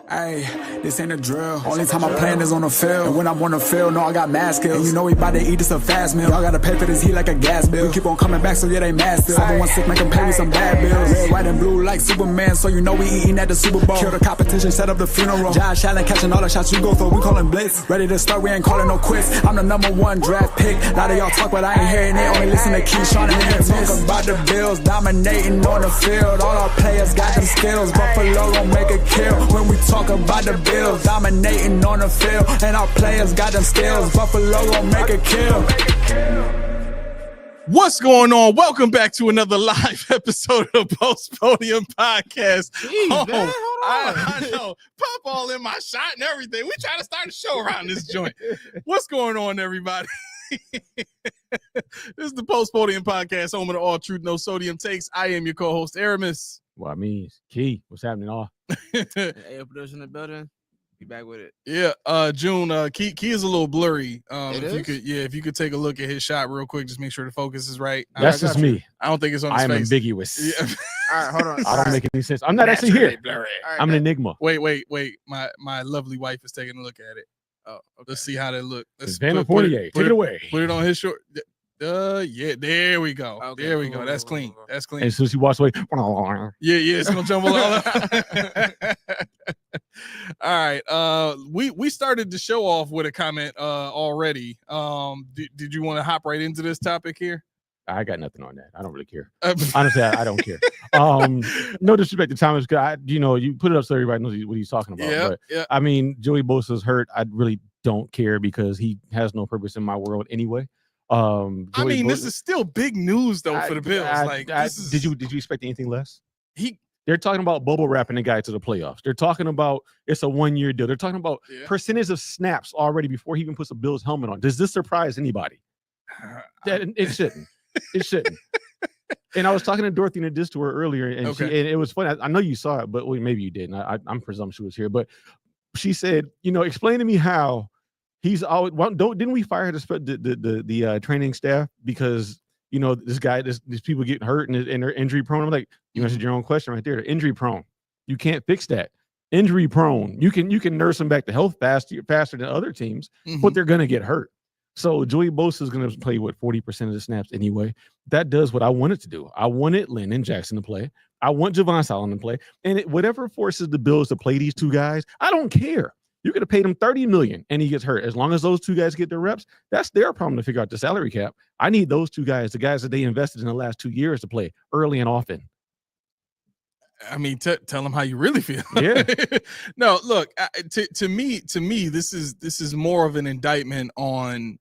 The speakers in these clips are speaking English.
Hey, this ain't a drill. Only time I'm playing is on the field. And when I'm on the field, no, I got mad skills. And you know we bout to eat this a fast meal. Y'all gotta pay for this heat like a gas bill. We keep on coming back, so yeah, they mad still. 716 make them pay with some bad bills. Red, white, and blue like Superman, so you know we eating at the Super Bowl. Kill the competition, set up the funeral. Josh Allen catching all the shots you go for. We callin' blitz. Ready to start, we ain't calling no quits. I'm the #1 draft pick. A lot of y'all talk, but I ain't hearing it. Only listen to Keyshawn and niggas talk about the Bills. Dominating on the field. All our players got them skills. Buffalo gon' make a kill when we talk about the Bills. Dominating on the field, and our players got them skills. Buffalo gon' make a kill. What's going on? Welcome back to another live episode of Post Podium Podcast. Jeez, man, hold on. I know. Pop all in my shot and everything. We trying to start a show around this joint. What's going on, everybody? This is the Post Podium Podcast, home of the all truth, no sodium takes. I am your co-host, Aramis. Well, I mean, Key, what's happening? All Hey, production in the building. Be back with it. Yeah, June. Key is a little blurry. If you could take a look at his shot real quick, just make sure the focus is right. That's just me. I don't think it's on his I am face. Ambiguous. Yeah. All right, hold on. I don't make any sense. I'm not actually here. All right, I'm an enigma. Wait. My lovely wife is taking a look at it. Oh, okay. Let's see how that look. Let's Van Fournier. Take it away. Put it on his short. Yeah, there we go. Okay, there we go. cool, That's cool, clean. cool. That's clean. And as soon as he walks away, Yeah, it's gonna jump all right. We started the show off with a comment already. Did you want to hop right into this topic here? I got nothing on that. I don't really care. Honestly, I don't care. No disrespect to Thomas. You put it up so everybody knows what he's talking about. Yeah. I mean, Joey Bosa's hurt. I really don't care because he has no purpose in my world anyway. This is still big news though for the Bills. Did you expect anything less? They're talking about bubble wrapping the guy to the playoffs. They're talking about it's a 1-year deal. They're talking about percentage of snaps already before he even puts a Bills helmet on. Does this surprise anybody? It shouldn't. It shouldn't. And I was talking to Dorothy in a diss to her earlier, and and it was funny. I know you saw it, but maybe you didn't. I'm presumptuous here, but she said, explain to me how he's always. Didn't we fire the training staff because this guy, these people getting hurt and they're injury prone? I'm like, you answered your own question right there. They're injury prone. You can't fix that. Injury prone. You can nurse them back to health faster than other teams, but they're gonna get hurt. So Joey Bosa is going to play 40% of the snaps anyway. That does what I wanted to do. I wanted Landon Jackson to play. I want Javon Solomon to play. And whatever forces the Bills to play these two guys, I don't care. You could have paid him $30 million and he gets hurt. As long as those two guys get their reps, that's their problem to figure out the salary cap. I need those two guys, the guys that they invested in the last 2 years, to play early and often. I mean, tell them how you really feel. Yeah. No, look, to me, this is more of an indictment on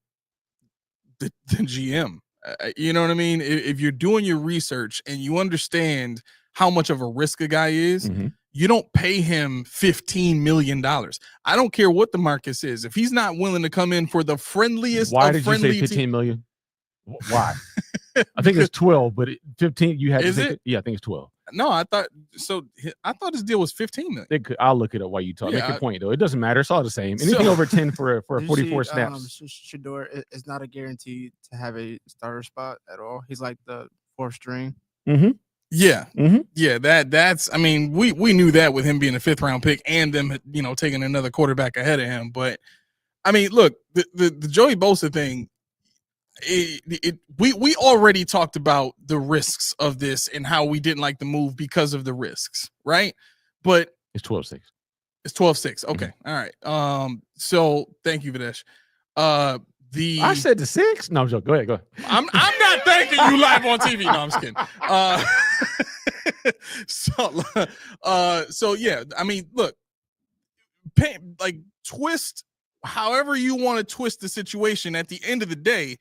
the GM. You know what I mean? If you're doing your research and you understand how much of a risk a guy is, you don't pay him $15 million. I don't care what the market is. If he's not willing to come in for the friendliest Why of did friendly you say $15 million? Why? I think it's 12, but 15 you had. Is it? Yeah, I think it's 12. No, I thought his deal was 15 million. I'll look it up while you talk. Make your point though. It doesn't matter. It's all the same. Anything over 10 for 44 snaps. Shador is not a guarantee to have a starter spot at all. He's like the fourth string. Yeah. Yeah. That's. I mean, we knew that with him being a 5th round pick and them, taking another quarterback ahead of him. But I mean, look, the Joey Bosa thing. We already talked about the risks of this and how we didn't like the move because of the risks, right? But it's 12-6. It's 12-6. Okay. All right. So thank you, Videsh. I said the 6. No, I'm joking. Go ahead. I'm not thanking you live on TV. No, I'm just kidding. So yeah, I mean, look, twist however you want to twist the situation. At the end of the day,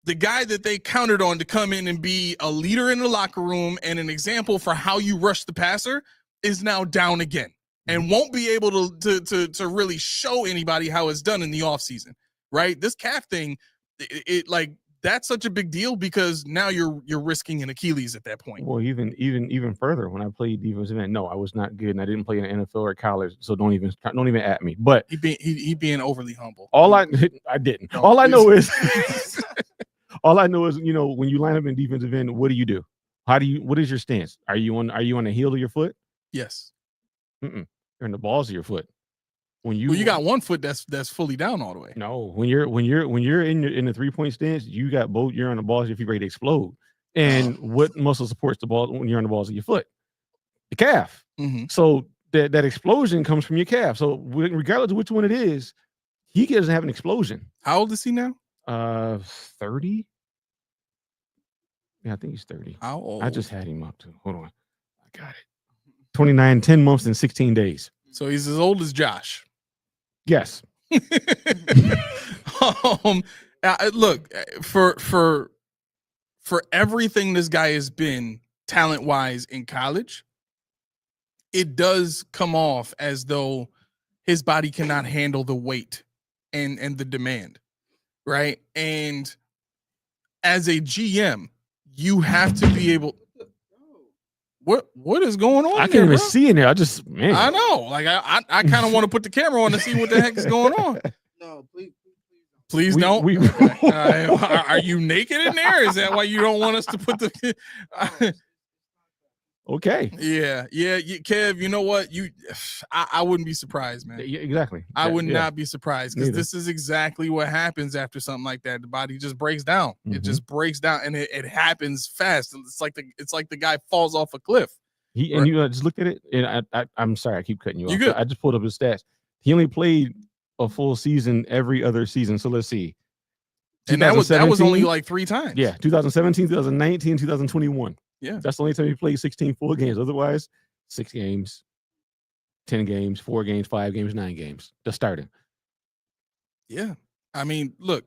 the guy that they counted on to come in and be a leader in the locker room and an example for how you rush the passer is now down again and won't be able to really show anybody how it's done in the offseason, right? This calf thing, that's such a big deal because now you're risking an Achilles at that point. Well, even further, when I played defensive end, no, I was not good, and I didn't play in the NFL or college, so don't even at me. But he being overly humble. I didn't. All I know is when you line up in defensive end, what do you do? What is your stance? Are you on the heel of your foot? Yes. You're in the balls of your foot. When you got one foot that's fully down all the way. No, when you're in the 3-point stance, you got both. You're on the balls of your feet ready to explode. And what muscle supports the ball when you're on the balls of your foot? The calf. Mm-hmm. So that explosion comes from your calf. So regardless of which one it is, he doesn't have an explosion. How old is he now? 30. Yeah, I think he's 30. How old? I just had him up too. Hold on, I got it. 29, 10 months and 16 days. So he's as old as Josh. Yes. Look, for everything this guy has been talent-wise in college, it does come off as though his body cannot handle the weight and the demand, right? And as a GM, you have to be able. What is going on? I can't even see in there. I know. Like I kind of want to put the camera on to see what the heck is going on. No, please don't. Are you naked in there? Is that why you don't want us to put the? Okay. Yeah. Kev, you know what? I wouldn't be surprised, man. Yeah, exactly. I would not be surprised because this is exactly what happens after something like that. The body just breaks down. Mm-hmm. It just breaks down, and it happens fast. It's like the guy falls off a cliff. And you just looked at it, and I'm sorry, I keep cutting you off. Good. I just pulled up his stats. He only played a full season every other season. So let's see. And that was only like 3 times. Yeah, 2017, 2019, 2021. Yeah, that's the only time he played 16 full games. Otherwise, 6 games, 10 games, 4 games, 5 games, 9 games. Just starting. Yeah, I mean, look,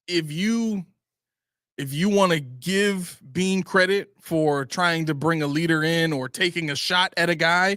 if you want to give Bean credit for trying to bring a leader in or taking a shot at a guy,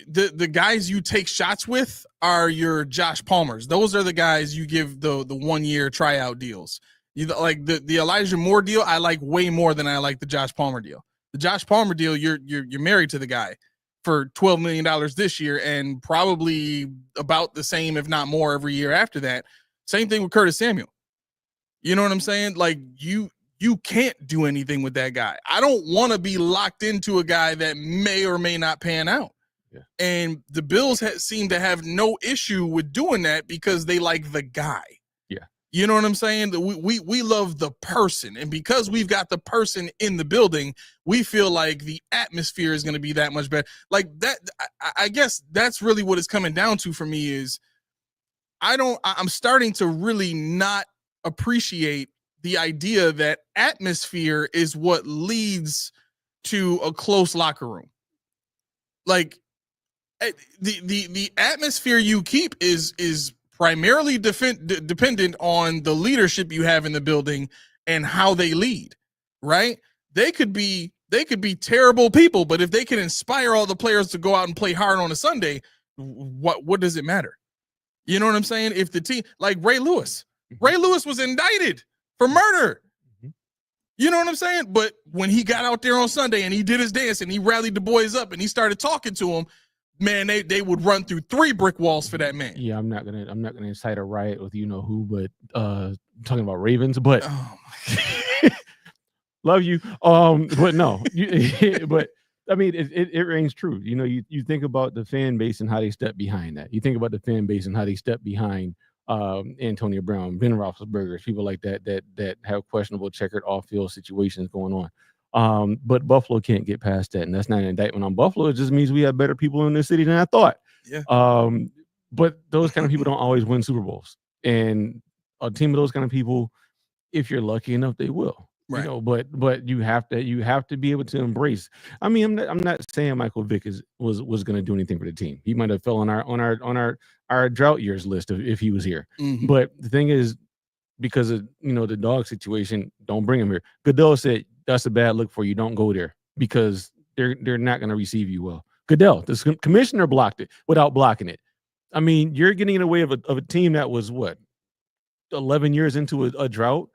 the guys you take shots with are your Josh Palmers. Those are the guys you give the 1-year tryout deals. You like the Elijah Moore deal. I like way more than I like the Josh Palmer deal. The Josh Palmer deal, you're married to the guy for $12 million this year and probably about the same, if not more, every year after that. Same thing with Curtis Samuel. You know what I'm saying? Like you can't do anything with that guy. I don't want to be locked into a guy that may or may not pan out. Yeah. And the Bills seem to have no issue with doing that because they like the guy. You know what I'm saying? We love the person. And because we've got the person in the building, we feel like the atmosphere is going to be that much better. Like that, I guess that's really what it's coming down to for me is I'm starting to really not appreciate the idea that atmosphere is what leads to a close locker room. Like the atmosphere you keep is primarily dependent on the leadership you have in the building and how they lead, right? They could be terrible people, but if they can inspire all the players to go out and play hard on a Sunday, what does it matter? You know what I'm saying? If the team, like Ray Lewis was indicted for murder. You know what I'm saying? But when he got out there on Sunday and he did his dance and he rallied the boys up and he started talking to them, man, they would run through 3 brick walls for that man. Yeah, I'm not gonna incite a riot with you know who, but talking about Ravens, but love you. But no, but I mean it rings true. You know, you think about the fan base and how they step behind that. You think about the fan base and how they step behind Antonio Brown, Ben Roethlisberger, people like that have questionable checkered off-field situations going on. But Buffalo can't get past that, and that's not an indictment on Buffalo. It just means we have better people in this city than I thought. Yeah. But those kind of people don't always win Super Bowls, and a team of those kind of people, if you're lucky enough, they will. Right. You know, but you have to be able to embrace. I mean, I'm not saying Michael Vick was going to do anything for the team. He might have fell on our drought years list if he was here. Mm-hmm. But the thing is, because of the dog situation, don't bring him here. Goodell said that's a bad look for you. Don't go there because they're not going to receive you well. Goodell, the commissioner, blocked it without blocking it. I mean, you're getting in the way of a team that was what 11 years into a drought,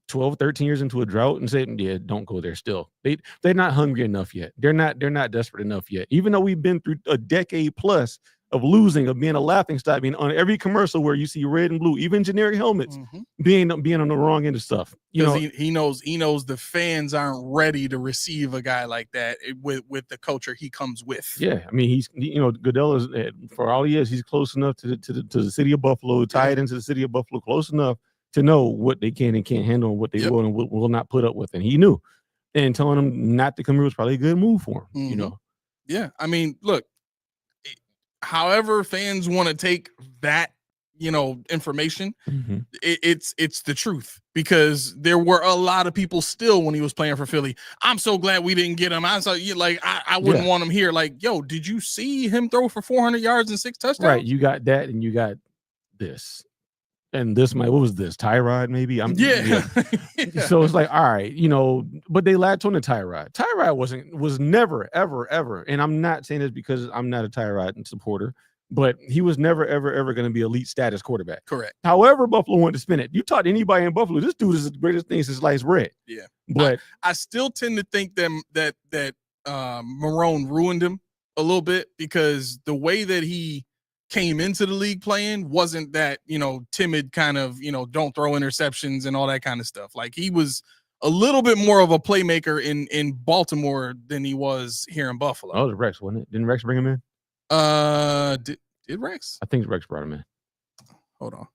12, 13 years into a drought, and saying, yeah, don't go there still. They're not hungry enough yet. They're not desperate enough yet. Even though we've been through a decade plus of losing, of being a laughingstock, being on every commercial where you see red and blue, even generic helmets, being on the wrong end of stuff. You know, he knows the fans aren't ready to receive a guy like that with the culture he comes with. Yeah, I mean, Goodell is, for all he is, he's close enough to the city of Buffalo, tied into the city of Buffalo, close enough to know what they can and can't handle and what they will and will not put up with. And he knew, and telling him not to come here was probably a good move for him. You know. Yeah, I mean, look. However, fans want to take that, information. It's the truth, because there were a lot of people still when he was playing for Philly. I'm so glad we didn't get him. I wouldn't want him here. Like, yo, did you see him throw for 400 yards and 6 touchdowns? Right, you got that, and you got this. And this what was this? Tyrod, maybe? So it's like, all right, but they latched on to Tyrod. Tyrod was never, ever, ever. And I'm not saying this because I'm not a Tyrod supporter, but he was never, ever, ever going to be elite status quarterback. Correct. However, Buffalo wanted to spin it. You talk to anybody in Buffalo, this dude is the greatest thing since sliced bread. Yeah. But I still tend to think that Marrone ruined him a little bit, because the way that he came into the league playing wasn't that, timid kind of, don't throw interceptions and all that kind of stuff. Like, he was a little bit more of a playmaker in Baltimore than he was here in Buffalo. Oh, it was Rex, wasn't it? Didn't Rex bring him in? Did Rex? I think Rex brought him in. Hold on.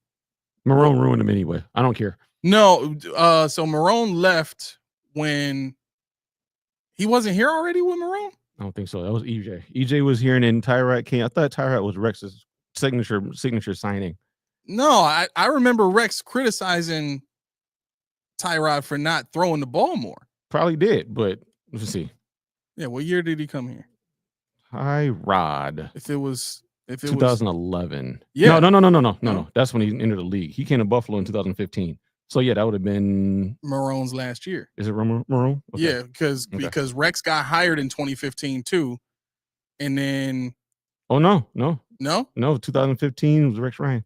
Marrone ruined him anyway. I don't care. No, so Marrone left when he wasn't here already with Marrone? I don't think so. That was EJ. EJ was here, and then Tyrod came. I thought Tyrod was Rex's signature signing. No, I remember Rex criticizing Tyrod for not throwing the ball more. Probably did, but let's see. Yeah, what year did he come here? Tyrod. If it was 2011. Yeah. No. That's when he entered the league. He came to Buffalo in 2015. So yeah, that would have been Marrone's last year. Is it Marrone? Okay. Yeah, because Rex got hired in 2015 too, and then. Oh no, 2015 was Rex Ryan.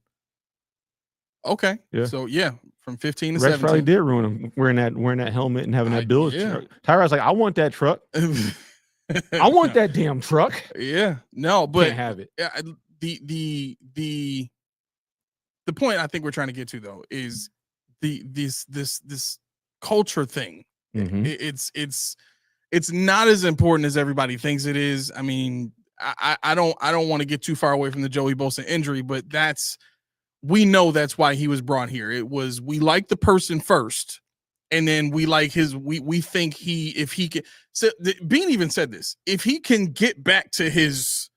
Okay, yeah. So yeah, from 15 to Rex 17. probably did ruin him wearing that helmet and having that build. Yeah. Tyrod's like, I want that truck. I want that damn truck. Yeah, no, but can't have it. The point I think we're trying to get to though is this culture thing. It's not as important as everybody thinks it is. I mean, I don't want to get too far away from the Joey Bosa injury, but we know that's why he was brought here. It was, we like the person first, and then we like we think if he can. So Bean even said this: if he can get back to his,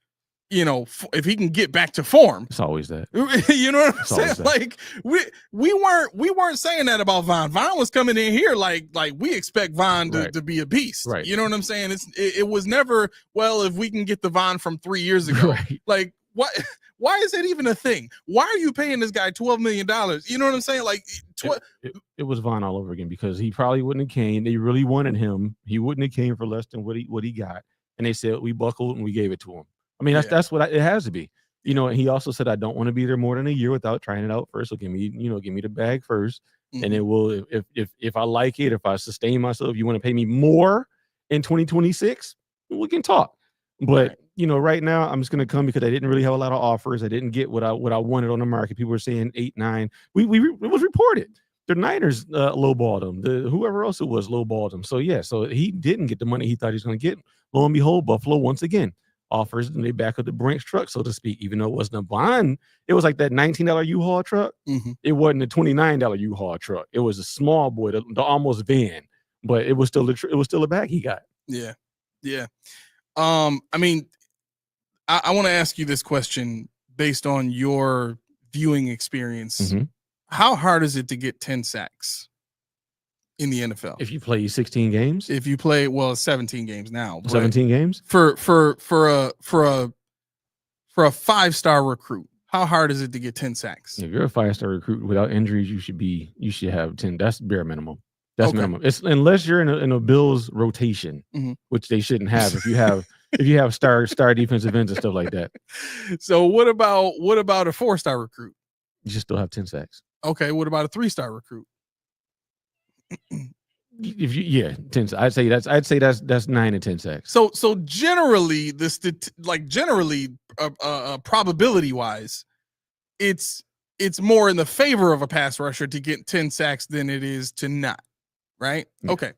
if he can get back to form, it's always that. You know what I'm saying? Like we weren't saying that about Von. Von was coming in here like we expect Von to be a beast. Right. You know what I'm saying? It was never, well, if we can get the Von from 3 years ago. Right. Like, what? Why is that even a thing? Why are you paying this guy $12 million? You know what I'm saying? Like, it was Von all over again, because he probably wouldn't have came. They really wanted him. He wouldn't have came for less than what he got. And they said, we buckled and we gave it to him. I mean, that's what it has to be. And he also said, I don't want to be there more than a year without trying it out first. So give me the bag first. And it will, if I like it, if I sustain myself, you want to pay me more in 2026, we can talk. But right now I'm just going to come because I didn't really have a lot of offers. I didn't get what I wanted on the market. People were saying 8, 9. It was reported. The Niners lowballed him. Whoever else it was lowballed him. So yeah, so he didn't get the money he thought he was going to get. Lo and behold, Buffalo once again offers, and they back up the Brinks truck, so to speak. Even though it wasn't a bond, it was like that $19 U-Haul truck. It wasn't a $29 U-Haul truck. It was a small boy, the almost van, but it was still a bag he got. Yeah. I mean, I want to ask you this question based on your viewing experience. How hard is it to get 10 sacks in the NFL? If you play 16 games? If you play, 17 games now. 17 games? For a 5-star recruit, how hard is it to get 10 sacks? If you're a 5-star recruit without injuries, you should have 10. That's bare minimum. That's minimum. It's unless you're in a Bills rotation, which they shouldn't have if you have star defensive ends and stuff like that. So what about a 4-star recruit? You should still have 10 sacks. Okay, what about a 3-star recruit? If you 10, I'd say that's 9 and 10 sacks. So generally, probability wise, it's more in the favor of a pass rusher to get 10 sacks than it is to not, right? Yeah. Okay.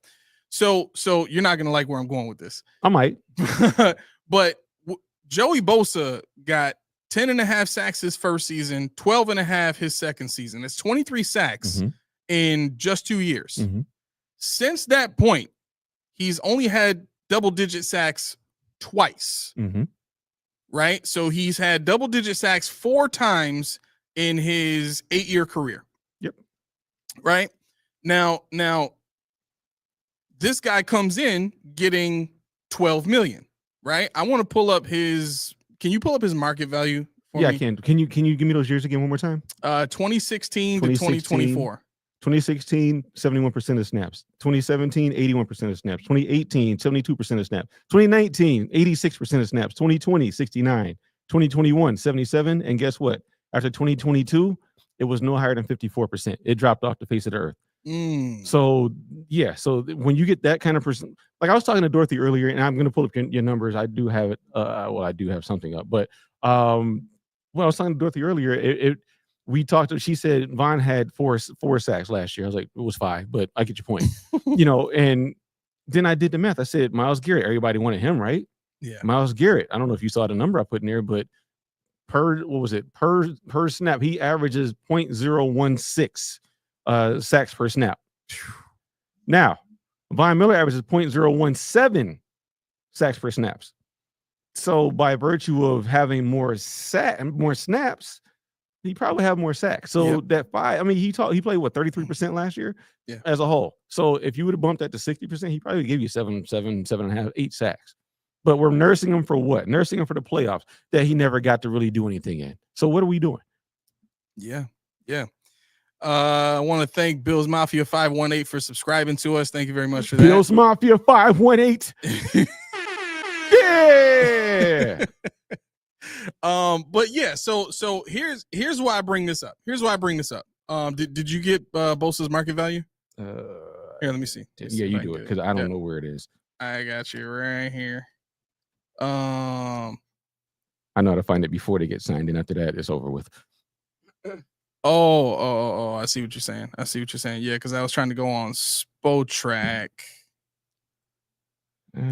So you're not gonna like where I'm going with this. I might. But Joey Bosa got 10.5 sacks his first season, 12.5 his second season. It's 23 sacks in just 2 years. Since that point, he's only had double-digit sacks twice, right? So he's had double-digit sacks 4 times in his 8-year career. Yep. Right? Now, this guy comes in getting $12 million, right? I want to pull up his. Can you pull up his market value for me? I can. Can you give me those years again one more time? 2016 to 2024. 2016, 71% of snaps. 2017, 81% of snaps. 2018, 72% of snaps. 2019, 86% of snaps. 2020, 69. 2021, 77. And guess what? After 2022, it was no higher than 54%. It dropped off the face of the earth. So yeah, so when you get that kind of person, like I was talking to Dorothy earlier, and I'm going to pull up your numbers. I do have it. I do have something up, but when I was talking to Dorothy earlier, we talked. She said Von had four sacks last year. I was like, it was 5, but I get your point. And then I did the math. I said Myles Garrett. Everybody wanted him, right? Yeah. Myles Garrett. I don't know if you saw the number I put in there, but per snap, he averages 0.016 sacks per snap. Now, Von Miller averages 0.017 sacks per snaps. So by virtue of having more snaps, he probably have more sacks. So that 5, I mean, he played what 33% last year as a whole. So if you would have bumped that to 60%, he probably gave you 7.5, 8 sacks. But we're nursing him for what? Nursing him for the playoffs that he never got to really do anything in. So what are we doing? Yeah. I want to thank Bills Mafia 518 for subscribing to us. Thank you very much for that. Bills Mafia 518. Yeah. But yeah, so here's why I bring this up. Did you get Bosa's market value? Here, let me see. Yeah, you do it because I don't know where it is. I got you right here. I know how to find it before they get signed, and after that, it's over with. Oh, I see what you're saying. Yeah, because I was trying to go on Spotrac.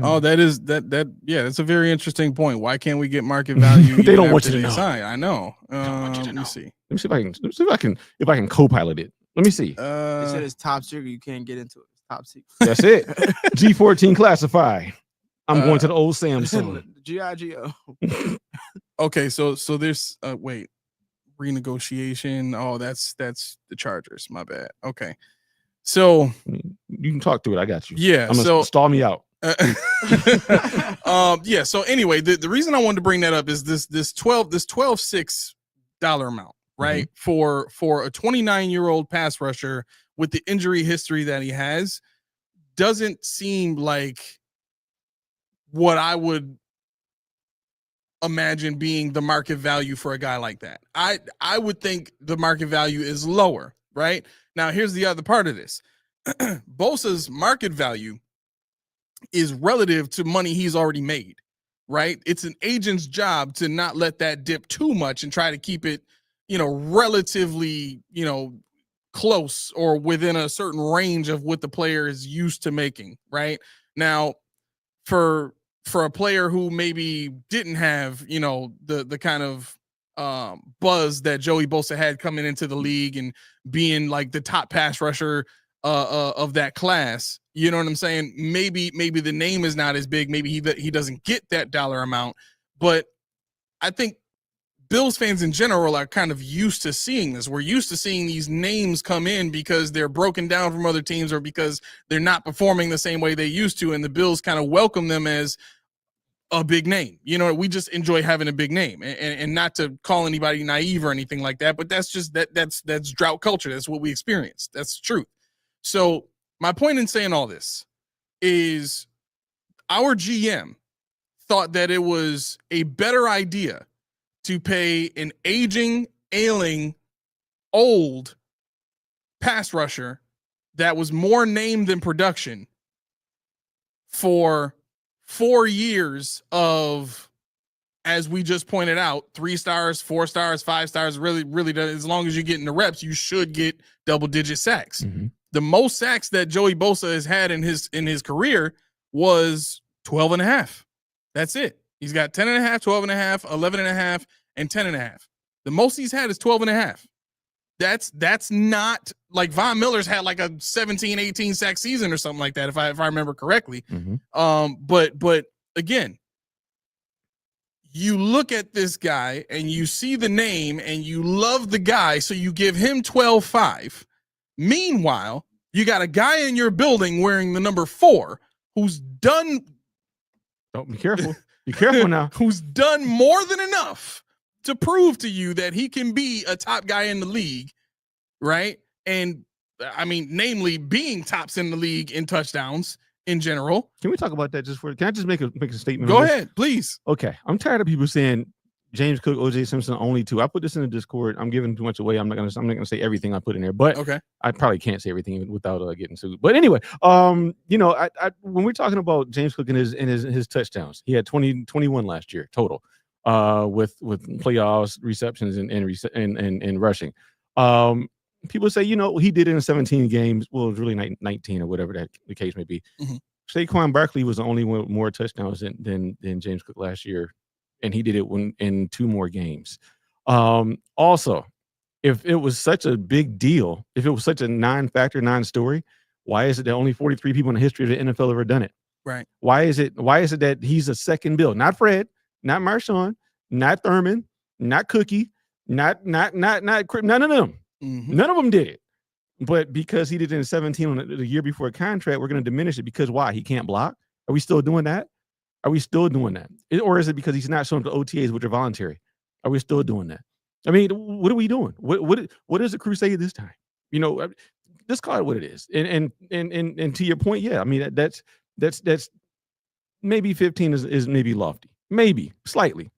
Oh, that's a very interesting point. Why can't we get market value? They don't want you to know. I know. Let me see. Let me see if I can co-pilot it. Let me see. They said it's top secret. You can't get into it. It's top secret. That's it. G14 classify. I'm going to the old Samsung. GIGO. Okay, so there's wait, renegotiation. Oh, that's the Chargers. My bad. Okay, so you can talk through it. I got you. Yeah. So stall me out. Yeah. So anyway, the reason I wanted to bring that up is this $12.6 amount, right? For a 29-year-old pass rusher with the injury history that he has, doesn't seem like what I would imagine being the market value for a guy like that. I would think the market value is lower, right? Now, here's the other part of this. Bosa's market value is relative to money he's already made, right? It's an agent's job to not let that dip too much and try to keep it, relatively, close or within a certain range of what the player is used to making, right? Now, for a player who maybe didn't have, the kind of buzz that Joey Bosa had coming into the league and being like the top pass rusher of that class, you know what I'm saying? Maybe the name is not as big. Maybe he doesn't get that dollar amount, but I think Bills fans in general are kind of used to seeing this. We're used to seeing these names come in because they're broken down from other teams or because they're not performing the same way they used to, and the Bills kind of welcome them as a big name. We just enjoy having a big name, and not to call anybody naive or anything like that, but that's just that's drought culture. That's what we experience. That's the truth. So my point in saying all this is our GM thought that it was a better idea to pay an ailing, old pass rusher that was more name than production for 4 years of, as we just pointed out, 3 stars, 4 stars, 5 stars, really does, as long as you get in the reps, you should get double-digit sacks. Mm-hmm. The most sacks that Joey Bosa has had in his career was 12.5. That's it. He's got 10.5, 12.5, 11.5, and 10.5. The most he's had is 12.5. That's not like Von Miller's had like a 17, 18 sack season or something like that, if I remember correctly. Mm-hmm. But again, you look at this guy and you see the name and you love the guy, so you give him 12.5. Meanwhile, you got a guy in your building wearing the number 4 who's done. Oh, be careful. Be careful now. Who's done more than enough to prove to you that he can be a top guy in the league, right? And I mean, namely being tops in the league in touchdowns in general. Can we talk about that can I just make a statement? Go ahead, please. Okay. I'm tired of people saying James Cook, OJ Simpson, only 2. I put this in the Discord. I'm giving too much away. I'm not gonna say everything I put in there, but okay. I probably can't say everything without getting sued. But anyway, when we're talking about James Cook and his touchdowns, he had 21 last year total, with playoffs, receptions, and rushing. People say, he did it in 17 games. Well, it was really 19 or whatever the case may be. Mm-hmm. Saquon Barkley was the only one with more touchdowns than James Cook last year, and he did it in 2 more games. Also, if it was such a big deal, if it was such a non-story, why is it that only 43 people in the history of the NFL ever done it? Right. Why is it that he's a second bill? Not Fred, not Marshawn, not Thurman, not Cookie, not none of them. Mm-hmm. None of them did it. But because he did it in 17 on the year before a contract, we're going to diminish it because why? He can't block? Are we still doing that? Or is it because he's not showing the OTAs, which are voluntary? Are we still doing that? I mean, what are we doing? What is the crusade this time? Just call it what it is. And to your point, yeah, I mean that's maybe 15 is maybe lofty, maybe slightly.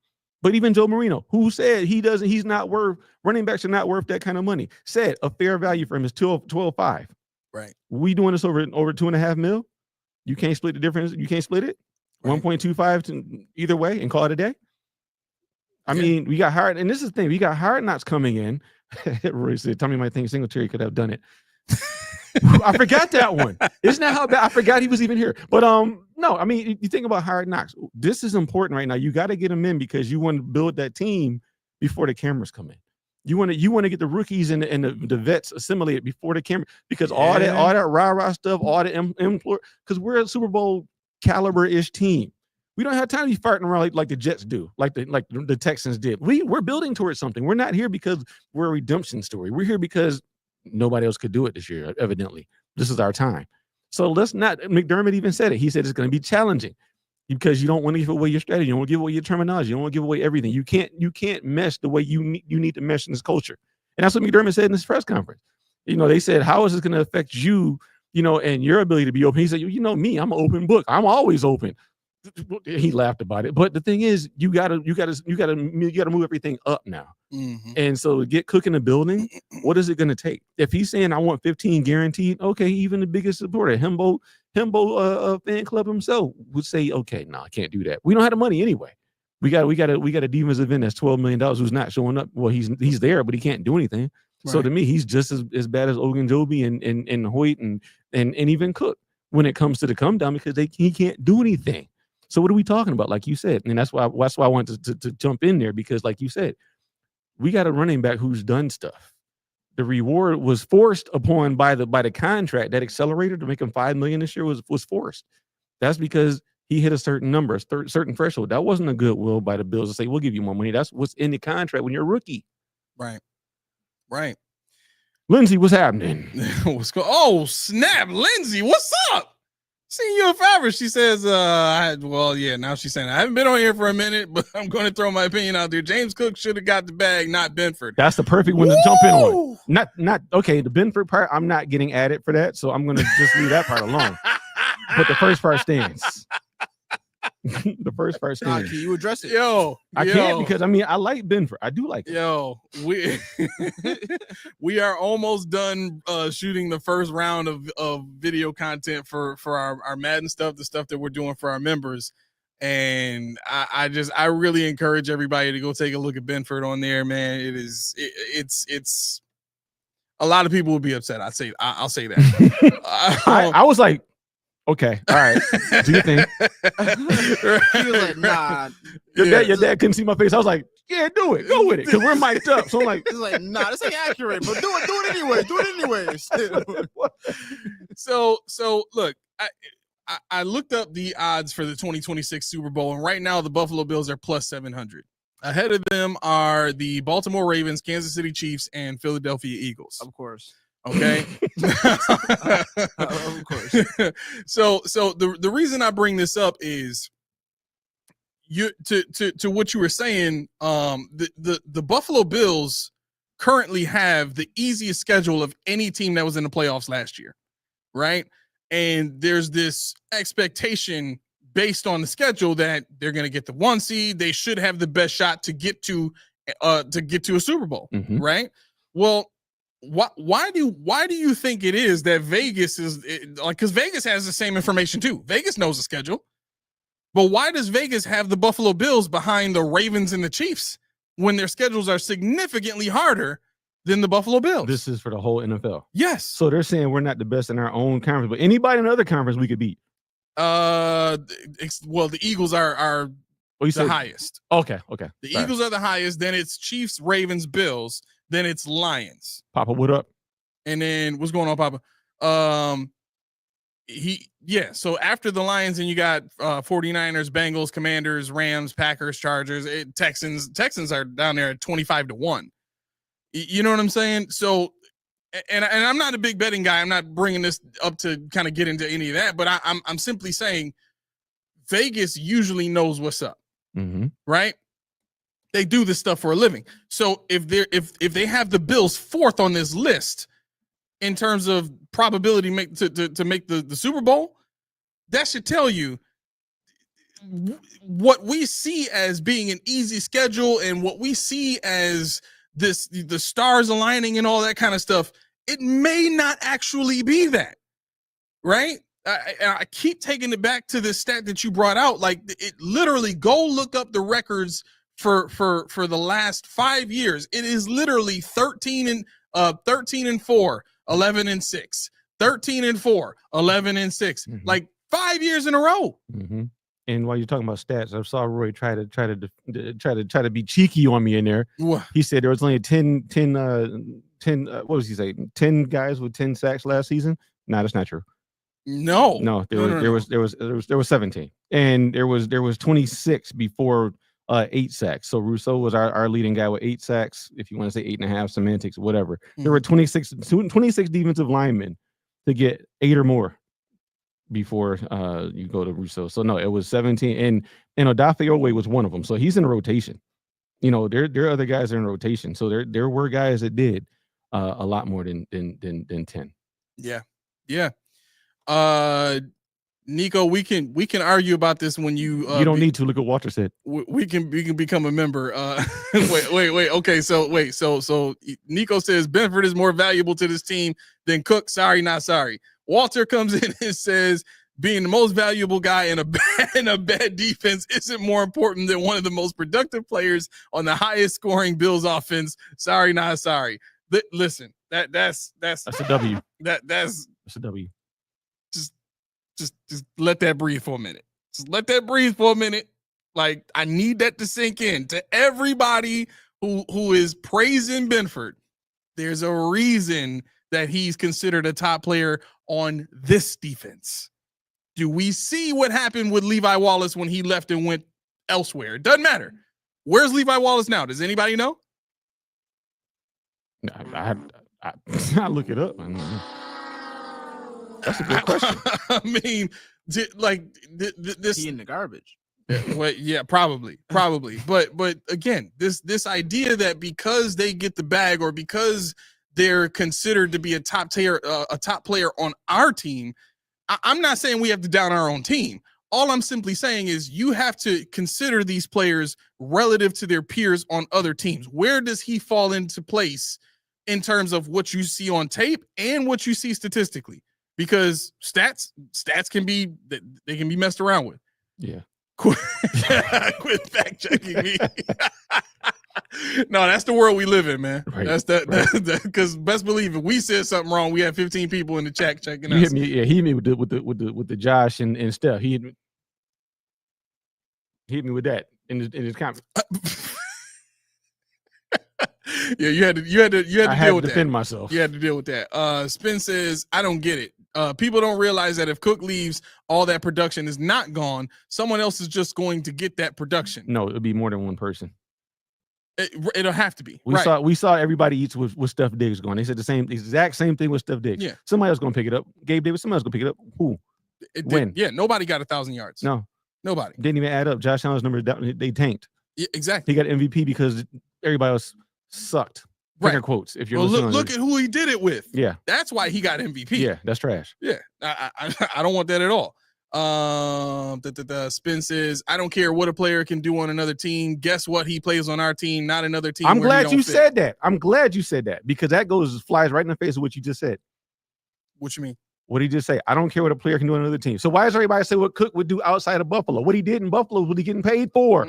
But even Joe Marino, who said running backs are not worth that kind of money, said a fair value for him is 12.5. Right. We doing this over $2.5 million? You can't split the difference. You can't split it. Right. 1.25 to either way and call it a day. I mean, we got hard, and this is the thing. We got Hard Knocks coming in. Roy said, "Tell me my thing. Singletary could have done it." I forgot that one. Isn't that how bad? I forgot he was even here. But no, I mean, you think about Hard Knocks. This is important right now. You got to get them in because you want to build that team before the cameras come in. You want to get the rookies and the vets assimilated before the camera, because all that rah-rah stuff, all the employer, because we're a Super Bowl caliber-ish team. We don't have time to be farting around like the Jets do, like the Texans did. We're building towards something. We're not here because we're a redemption story. We're here because nobody else could do it this year, evidently. This is our time. So let's not, McDermott even said it. He said it's going to be challenging because you don't want to give away your strategy. You don't want to give away your terminology. You don't want to give away everything. You can't mesh the way you need to mesh in this culture. And that's what McDermott said in this press conference. They said, how is this going to affect you, and your ability to be open? He said, me, I'm an open book. I'm always open. He laughed about it. But the thing is, you gotta move everything up now. Mm-hmm. And so to get Cook in the building, what is it going to take? If he's saying I want 15 guaranteed, okay, even the biggest supporter, Himbo fan club himself would say, okay, no, I can't do that. We don't have the money anyway. We got a defensive end that's $12 million who's not showing up. Well, he's there, but he can't do anything. Right. So to me, he's just as bad as Ogunjobi and Hoyt and even Cook when it comes to the come down, because he can't do anything. So what are we talking about? Like you said, and that's why I wanted to jump in there, because like you said, we got a running back who's done stuff. The reward was forced upon by the contract. That accelerator to make him $5 million this year was forced. That's because he hit a certain number, a certain threshold. That wasn't a goodwill by the Bills to say, we'll give you more money. That's what's in the contract when you're a rookie. Right. Lindsay, what's happening? Oh, snap. Lindsay, what's up? Seeing you in forever. She says, now she's saying, I haven't been on here for a minute, but I'm going to throw my opinion out there. James Cook should have got the bag, not Benford. That's the perfect one to jump in on. Not okay. The Benford part, I'm not getting added for that, so I'm going to just leave that part alone. But the first part stands. The first Can you address it? I can't because I like Benford. I do like him. We are almost done shooting the first round of video content for our Madden stuff, the stuff that we're doing for our members. And I really encourage everybody to go take a look at Benford on there, man. It's a lot of people will be upset. I'll say that. I was like, okay, all right. Do you think? He was like, nah. Your dad couldn't see my face. I was like, yeah, do it. Go with it. Because we're mic'd up. So I'm like, he's like, nah, this ain't accurate, but do it anyway. Do it anyways. So look, I looked up the odds for the 2026 Super Bowl, and right now the Buffalo Bills are plus 700. Ahead of them are the Baltimore Ravens, Kansas City Chiefs, and Philadelphia Eagles. Of course. Okay. Of course. So the reason I bring this up is to what you were saying. The Buffalo Bills currently have the easiest schedule of any team that was in the playoffs last year, right? And there's this expectation based on the schedule that they're going to get the 1 seed. They should have the best shot to get to a Super Bowl, right? Well, why do you think it is that Vegas is like, because Vegas has the same information too. Vegas knows the schedule, but why does Vegas have the Buffalo Bills behind the Ravens and the Chiefs when their schedules are significantly harder than the Buffalo Bills? This is for the whole NFL. Yes. So they're saying we're not the best in our own conference, but anybody in another conference we could beat. Well, the Eagles are the highest. Okay. The Eagles are the highest. Then it's Chiefs, Ravens, Bills. Then it's Lions. Papa, what up? And then what's going on, Papa? So after the Lions, and you got 49ers, Bengals, Commanders, Rams, Packers, Chargers, Texans. Texans are down there at 25-1. You know what I'm saying? So, and I'm not a big betting guy. I'm not bringing this up to kind of get into any of that, but I'm simply saying Vegas usually knows what's up, right? They do this stuff for a living. So if they have the Bills fourth on this list in terms of probability to make the Super Bowl, that should tell you what we see as being an easy schedule and what we see as the stars aligning and all that kind of stuff. It may not actually be that, right? I keep taking it back to this stat that you brought out. Like, it literally, go look up the records for the last 5 years. It is literally 13-4, 11-6, 13-4, 11-6, like 5 years in a row. And while you're talking about stats, I saw Roy try to be cheeky on me in there. He said there was only 10 what was he saying? 10 guys with 10 sacks last season. No, that's not true. No, there was 17, and there was 26 before 8 sacks. So Rousseau was our leading guy with 8 sacks. If you want to say 8.5, semantics, whatever. There were 26 defensive linemen to get 8 or more before you go to Rousseau. So no, it was 17, and Odafe was one of them. So he's in rotation. You know, there are other guys that are in rotation. So there were guys that did a lot more than 10. Yeah. Nico, we can argue about this when you don't need to. Look at Walter said. We can become a member. Wait. Okay, so Nico says Benford is more valuable to this team than Cook. Sorry, not sorry. Walter comes in and says being the most valuable guy in a bad defense isn't more important than one of the most productive players on the highest scoring Bills offense. Sorry, not sorry. Listen, that's a W. That's a W. Just let that breathe for a minute. Just let that breathe for a minute. Like, I need that to sink in to everybody who is praising Benford. There's a reason that he's considered a top player on this defense. Do we see what happened with Levi Wallace when he left and went elsewhere? It doesn't matter. Where's Levi Wallace now? Does anybody know? I look it up. That's a good question. I mean, this he in the garbage. Well, yeah, probably. But again, this idea that because they get the bag or because they're considered to be a top player on our team, I'm not saying we have to down our own team. All I'm simply saying is you have to consider these players relative to their peers on other teams. Where does he fall into place in terms of what you see on tape and what you see statistically? Because stats can be, they can be messed around with. Yeah. Quit fact checking me. No, that's the world we live in, man. Right, That's that because best believe if we said something wrong, we have 15 people in the chat checking us. Hit me, yeah, he hit me with the Josh and Steph. He hit me with that in his comment. Yeah, you had to deal with that. Defend myself. You had to deal with that. Spin says, I don't get it. People don't realize that if Cook leaves, all that production is not gone. Someone else is just going to get that production. No, it'll be more than one person. It'll have to be. We saw everybody eats with Steph Diggs going. They said the exact same thing with Steph Diggs. Yeah. Somebody else gonna pick it up. Gabe Davis, somebody else gonna pick it up. Who? When? Yeah, nobody got 1,000 yards. No. Nobody. Didn't even add up. Josh Allen's numbers, they tanked. Yeah, exactly. He got MVP because everybody else sucked. Finger quotes. If you're look at who he did it with. Yeah. That's why he got MVP. Yeah, that's trash. Yeah. I don't want that at all. Spin says, I don't care what a player can do on another team. Guess what? He plays on our team, not another team. I'm glad you said that. I'm glad you said that because that flies right in the face of what you just said. What you mean? What he just say? I don't care what a player can do on another team. So why does everybody say what Cook would do outside of Buffalo? What he did in Buffalo is what he getting paid for.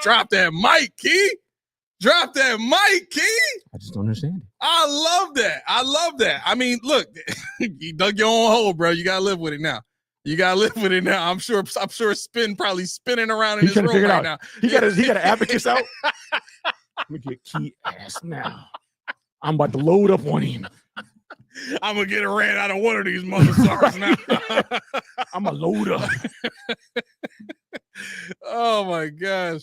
Drop that mic, Key. Drop that mic, Key. I just don't understand it. I love that. I mean, look, you dug your own hole, bro. You gotta live with it now. I'm sure Spin probably spinning around in his room right now. He got an abacus out. Look at Key ass now. I'm about to load up on him. I'm gonna get a rant out of one of these motherfuckers now. I'm a load up. Oh my gosh.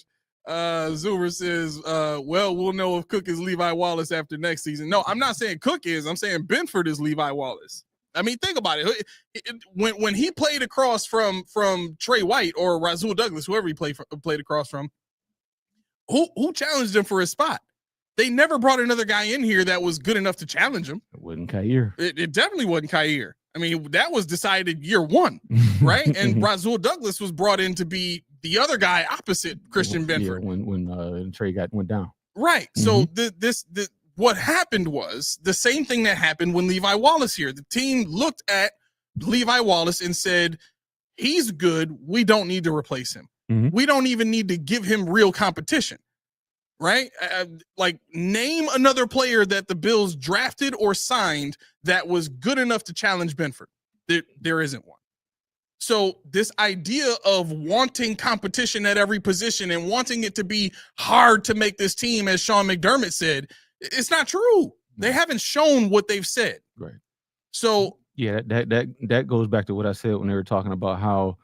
Zoomer says, well, we'll know if Cook is Levi Wallace after next season. No, I'm not saying Cook is. I'm saying Benford is Levi Wallace. I mean, think about it. When he played across from Trey White or Rasul Douglas, whoever he played across from, who challenged him for his spot? They never brought another guy in here that was good enough to challenge him. It wasn't Khair. It definitely wasn't Khair. I mean, that was decided year one, right? And Rasul Douglas was brought in to be the other guy opposite Christian Benford. Yeah, when Trey went down. Right. So what happened was the same thing that happened when Levi Wallace here. The team looked at Levi Wallace and said, he's good. We don't need to replace him. We don't even need to give him real competition. Right? Like, name another player that the Bills drafted or signed that was good enough to challenge Benford. There isn't one. So this idea of wanting competition at every position and wanting it to be hard to make this team, as Sean McDermott said, it's not true. They haven't shown what they've said. Right. So yeah, that goes back to what I said when they were talking about how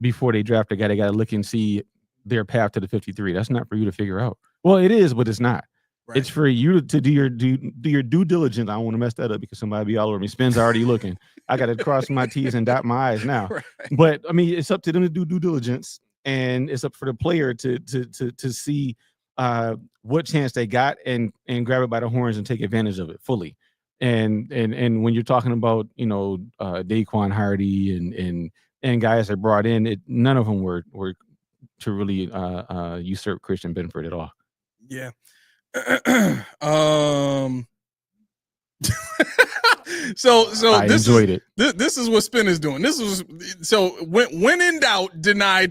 before they draft a guy, they got to look and see their path to the 53. That's not for you to figure out. Well, it is, but it's not. Right. It's for you to do your due diligence. I don't want to mess that up because somebody be all over me. Spin's already looking. I got to cross my T's and dot my I's now. Right. But I mean, it's up to them to do due diligence, and it's up for the player to see what chance they got and grab it by the horns and take advantage of it fully. And when you're talking about Daquan Hardy and guys that brought in, none of them were to really usurp Christian Benford at all. Yeah. So I enjoyed it. This is what Spin is doing. So when in doubt, deny.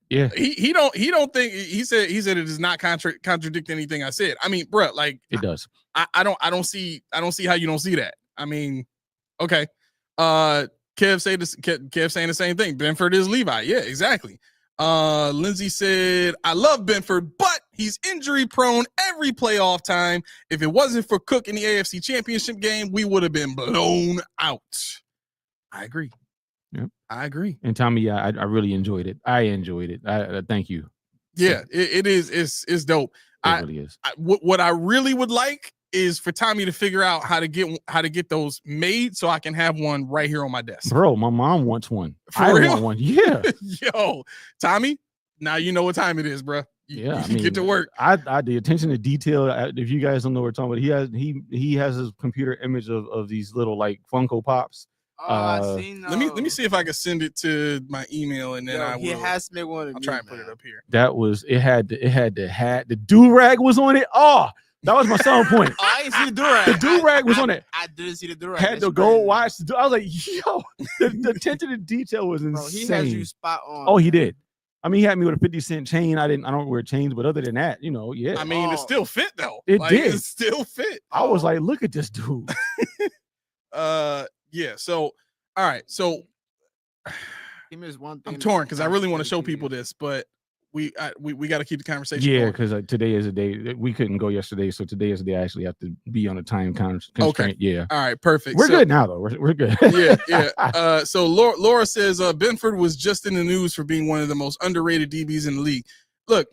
Yeah. He don't think he said it does not contradict anything I said. I mean, bro, like it does. I don't see how you don't see that. I mean, okay. Kev saying the same thing. Benford is Levi. Yeah, exactly. Lindsay said, I love Benford, but he's injury prone every playoff time. If it wasn't for Cook in the AFC Championship game, we would have been blown out. I agree. Yep. I agree. And Tommy, I really enjoyed it. I enjoyed it. I thank you. Yeah, it is. It's dope. It really is. What I really would like is for Tommy to figure out how to get those made so I can have one right here on my desk. Bro, my mom wants one. I want one. Yeah. Yo, Tommy, now you know what time it is, bro. Yeah, you get to work. I the attention to detail. If you guys don't know what we're talking about, he has his computer image of these little like Funko Pops. I seen. Let me see if I can send it to my email, and then He has to make one. I'll try and put it up here. That was it. Had the do rag was on it. Oh, that was my selling point. I didn't see the do rag. The do rag was on it. I didn't see the do rag. Had to go watch. I was like, yo, the attention to detail was insane. Bro, he has you spot on. Oh, he did. I mean, he had me with a 50-cent chain. I don't wear chains, but other than that, yeah. I mean, it still fit though. It did. It still fit. I was like, look at this dude. Yeah. So, all right. So, Give me this one thing. I'm torn because I really want to show people this, but we got to keep the conversation. Yeah, because today is a day we couldn't go yesterday, so today is the day I actually have to be on a time constraint. Okay. Yeah. All right. Perfect. We're good now though. We're good. Yeah. So Laura says Benford was just in the news for being one of the most underrated DBs in the league. Look,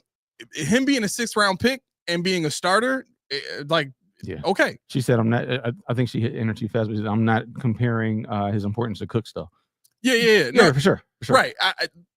him being a 6th round pick and being a starter, okay. She said I'm not. I think she hit energy fast, but I'm not comparing his importance to Cook stuff. Yeah. No, for sure. Right.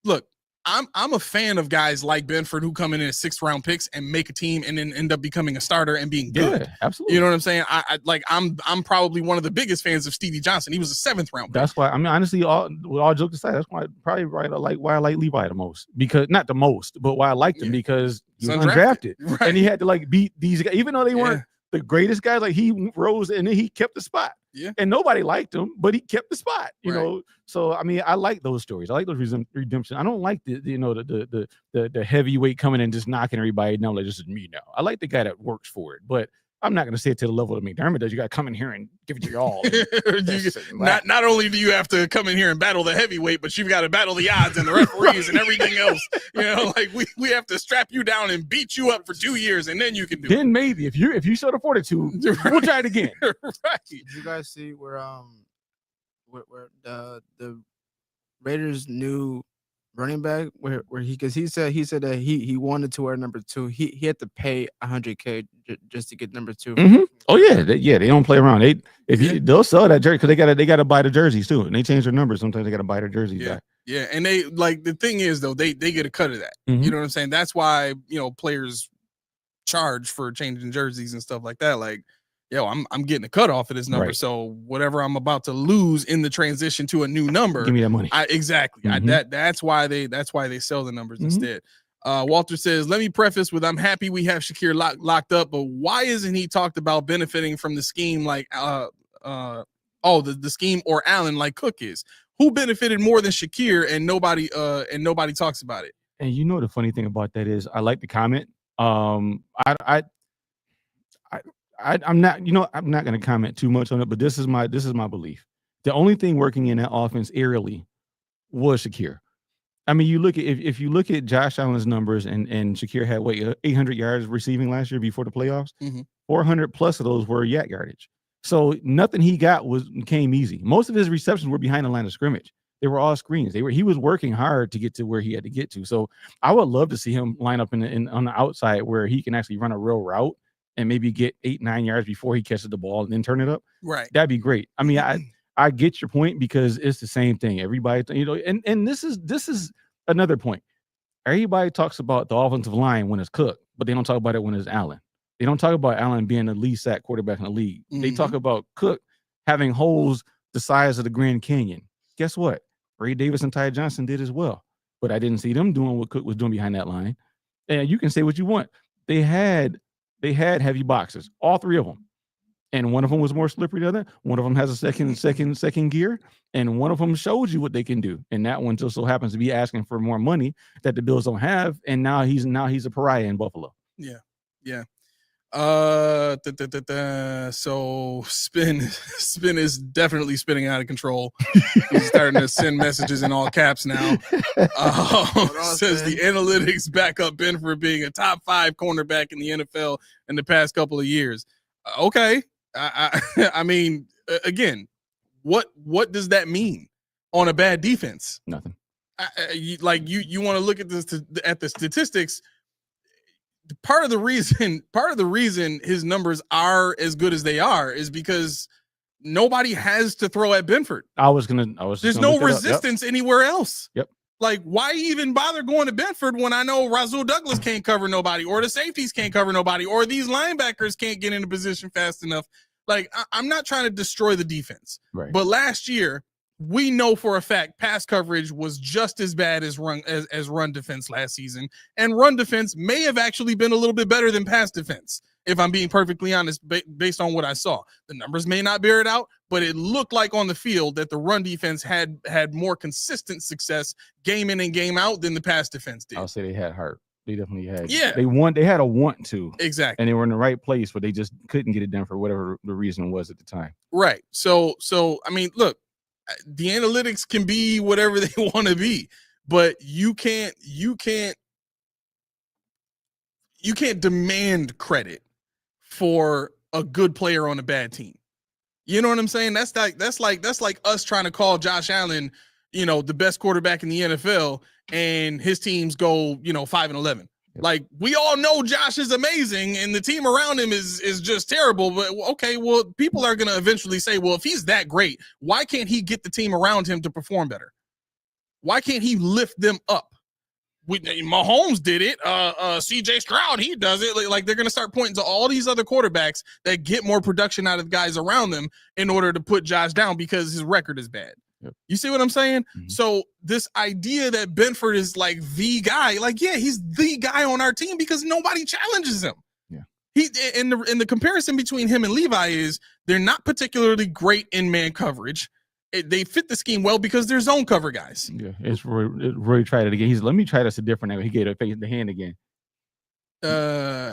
Look. I'm a fan of guys like Benford who come in as 6th round picks and make a team and then end up becoming a starter and being good. Yeah, absolutely. You know what I'm saying? I'm probably one of the biggest fans of Stevie Johnson. He was a 7th round pick. That's why. I mean, honestly, with all jokes aside, that's why why I like Levi the most, because not the most, but why I liked him because he was undrafted. Right. And he had to beat these guys, even though they weren't the greatest guys. Like he rose and then he kept the spot. Yeah. And nobody liked him, but he kept the spot. You Right. know. So I mean, I like those stories. I like those redemption. I don't like the heavyweight coming and just knocking everybody down like this is me now. I like the guy that works for it, but I'm not going to say it to the level that McDermott does. You got to come in here and give it your all. Not only do you have to come in here and battle the heavyweight, but you've got to battle the odds and the referees and everything else. You know, like we have to strap you down and beat you up for 2 years, and then you can do it. Then maybe if you show the fortitude, we'll try it again. Right. Did you guys see where the Raiders' new running back where he said that he wanted to wear number 2. He had to pay $100K just to get number 2. Mm-hmm. Oh yeah, they don't play around. They'll sell that jersey because they gotta buy the jerseys too, and they change their numbers. Sometimes they gotta buy their jerseys back. Yeah, and they the thing is though they get a cut of that. Mm-hmm. You know what I'm saying? That's why players charge for changing jerseys and stuff like that. Like, I'm getting a cut off of this number. Right. So whatever I'm about to lose in the transition to a new number, give me that money. Exactly. Mm-hmm. That's why they sell the numbers mm-hmm. instead. Walter says, let me preface with I'm happy we have Shakir locked up, but why isn't he talked about benefiting from the scheme like the scheme or Allen like Cook is? Who benefited more than Shakir and nobody talks about it? And the funny thing about that is I like the comment. I'm not going to comment too much on it, but this is my belief. The only thing working in that offense aerially was Shakir. I mean, if you look at Josh Allen's numbers and Shakir had 800 yards receiving last year before the playoffs, mm-hmm. 400 plus of those were yak yardage. So nothing he got came easy. Most of his receptions were behind the line of scrimmage. They were all screens. He was working hard to get to where he had to get to. So I would love to see him line up on the outside where he can actually run a real route and maybe get 8-9 yards before he catches the ball and then turn it up. Right. That'd be great. I mean, I get your point because it's the same thing. Everybody, and this is another point. Everybody talks about the offensive line when it's Cook, but they don't talk about it when it's Allen. They don't talk about Allen being the lead sack quarterback in the league. Mm-hmm. They talk about Cook having holes the size of the Grand Canyon. Guess what? Ray Davis and Ty Johnson did as well, but I didn't see them doing what Cook was doing behind that line. And you can say what you want. They had heavy boxes, all three of them. And one of them was more slippery than the other. One of them has a second gear, and one of them shows you what they can do. And that one just so happens to be asking for more money that the Bills don't have. And now he's a pariah in Buffalo. Yeah. So spin is definitely spinning out of control. He's starting to send messages in all caps now. Says the analytics back up Benford being a top 5 cornerback in the NFL in the past couple of years. Okay. I mean, again, what does that mean on a bad defense? Nothing. You want to look at the statistics. Part of the reason his numbers are as good as they are is because nobody has to throw at Benford. There's no resistance anywhere else. Yep. Like, why even bother going to Benford when I know Rasul Douglas can't cover nobody, or the safeties can't cover nobody, or these linebackers can't get into position fast enough? Like, I'm not trying to destroy the defense, right. But last year, we know for a fact pass coverage was just as bad as run defense last season, and run defense may have actually been a little bit better than pass defense. If I'm being perfectly honest, based on what I saw, the numbers may not bear it out, but it looked like on the field that the run defense had more consistent success game in and game out than the pass defense did. I'll say they had heart. They definitely had. Yeah, they had a want to, exactly, and they were in the right place, but they just couldn't get it done for whatever the reason was at the time. Right. So I mean, look, the analytics can be whatever they want to be, but you can't demand credit for a good player on a bad team. You know what I'm saying? That's like us trying to call Josh Allen, the best quarterback in the NFL, and his teams go, 5-11. Yep. Like, we all know Josh is amazing and the team around him is just terrible. But okay, well, people are gonna eventually say, well, if he's that great, why can't he get the team around him to perform better? Why can't he lift them up? Mahomes did it. CJ Stroud, he does it. Like, they're going to start pointing to all these other quarterbacks that get more production out of the guys around them in order to put Josh down because his record is bad. Yep. You see what I'm saying? Mm-hmm. So this idea that Benford is like the guy, like, yeah, he's the guy on our team because nobody challenges him. Yeah. He in the comparison between him and Levi is they're not particularly great in man coverage. They fit the scheme well because they're zone cover guys. Yeah, Roy tried it again. Let me try this a different angle. He gave the hand again.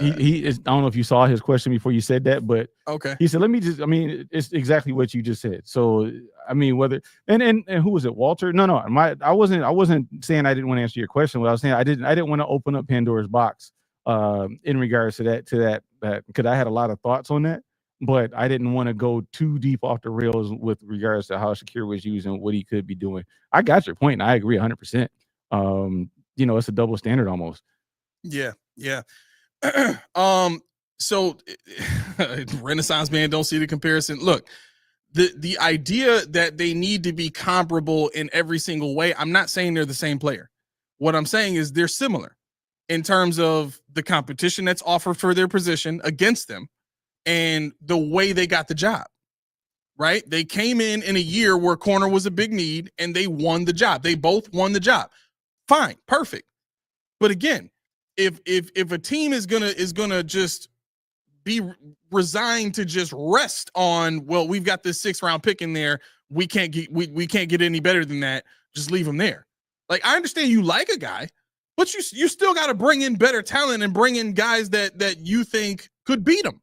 He is. I don't know if you saw his question before you said that, but okay. He said, it's exactly what you just said. So, I mean, whether and who was it? Walter? No. I wasn't saying I didn't want to answer your question. What I was saying, I didn't want to open up Pandora's box in regards to that because I had a lot of thoughts on that. But I didn't want to go too deep off the rails with regards to how Shakir was using what he could be doing. I got your point, and I agree 100%. It's a double standard almost. Yeah. So Renaissance man don't see the comparison. Look, the idea that they need to be comparable in every single way, I'm not saying they're the same player. What I'm saying is they're similar in terms of the competition that's offered for their position against them. And the way they got the job, right? They came in a year where corner was a big need and they won the job. They both won the job. Fine. Perfect. But again, if a team is gonna just be resigned to just rest on, well, we've got this 6th round pick in there. We can't get any better than that. Just leave him there. Like, I understand you like a guy, but you still got to bring in better talent and bring in guys that you think could beat him.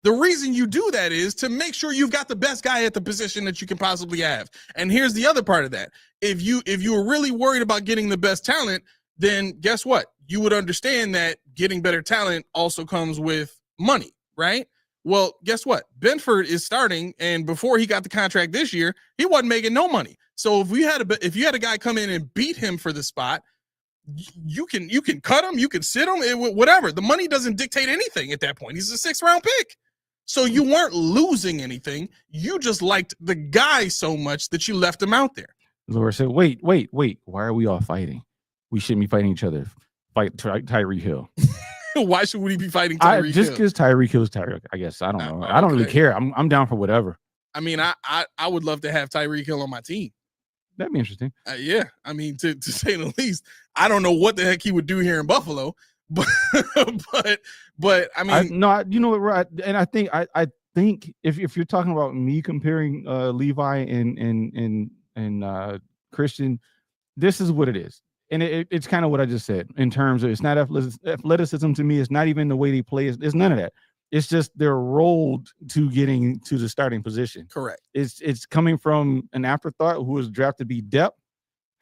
The reason you do that is to make sure you've got the best guy at the position that you can possibly have. And here's the other part of that. If you were really worried about getting the best talent, then guess what? You would understand that getting better talent also comes with money, right? Well, guess what? Benford is starting, and before he got the contract this year, he wasn't making no money. So if you had a guy come in and beat him for the spot, you can cut him, you can sit him, whatever. The money doesn't dictate anything at that point. He's a 6th round pick. So you weren't losing anything. You just liked the guy so much that you left him out there. Laura said, wait. Why are we all fighting? We shouldn't be fighting each other. Fight Tyreek Hill. Why should we be fighting Tyreek Hill? Just because Tyreek Hill is Tyreek, I guess. I don't know. I don't really care. I'm down for whatever. I mean, I would love to have Tyreek Hill on my team. That'd be interesting. Yeah. I mean, to say the least, I don't know what the heck he would do here in Buffalo. But I mean, you know what, right? And I think if you're talking about me comparing Levi and Christian, this is what it is, and it's kind of what I just said in terms of it's not athleticism to me. It's not even the way they play. It's none of that. It's just they're rolled to getting to the starting position. Correct. It's coming from an afterthought who was drafted to be depth.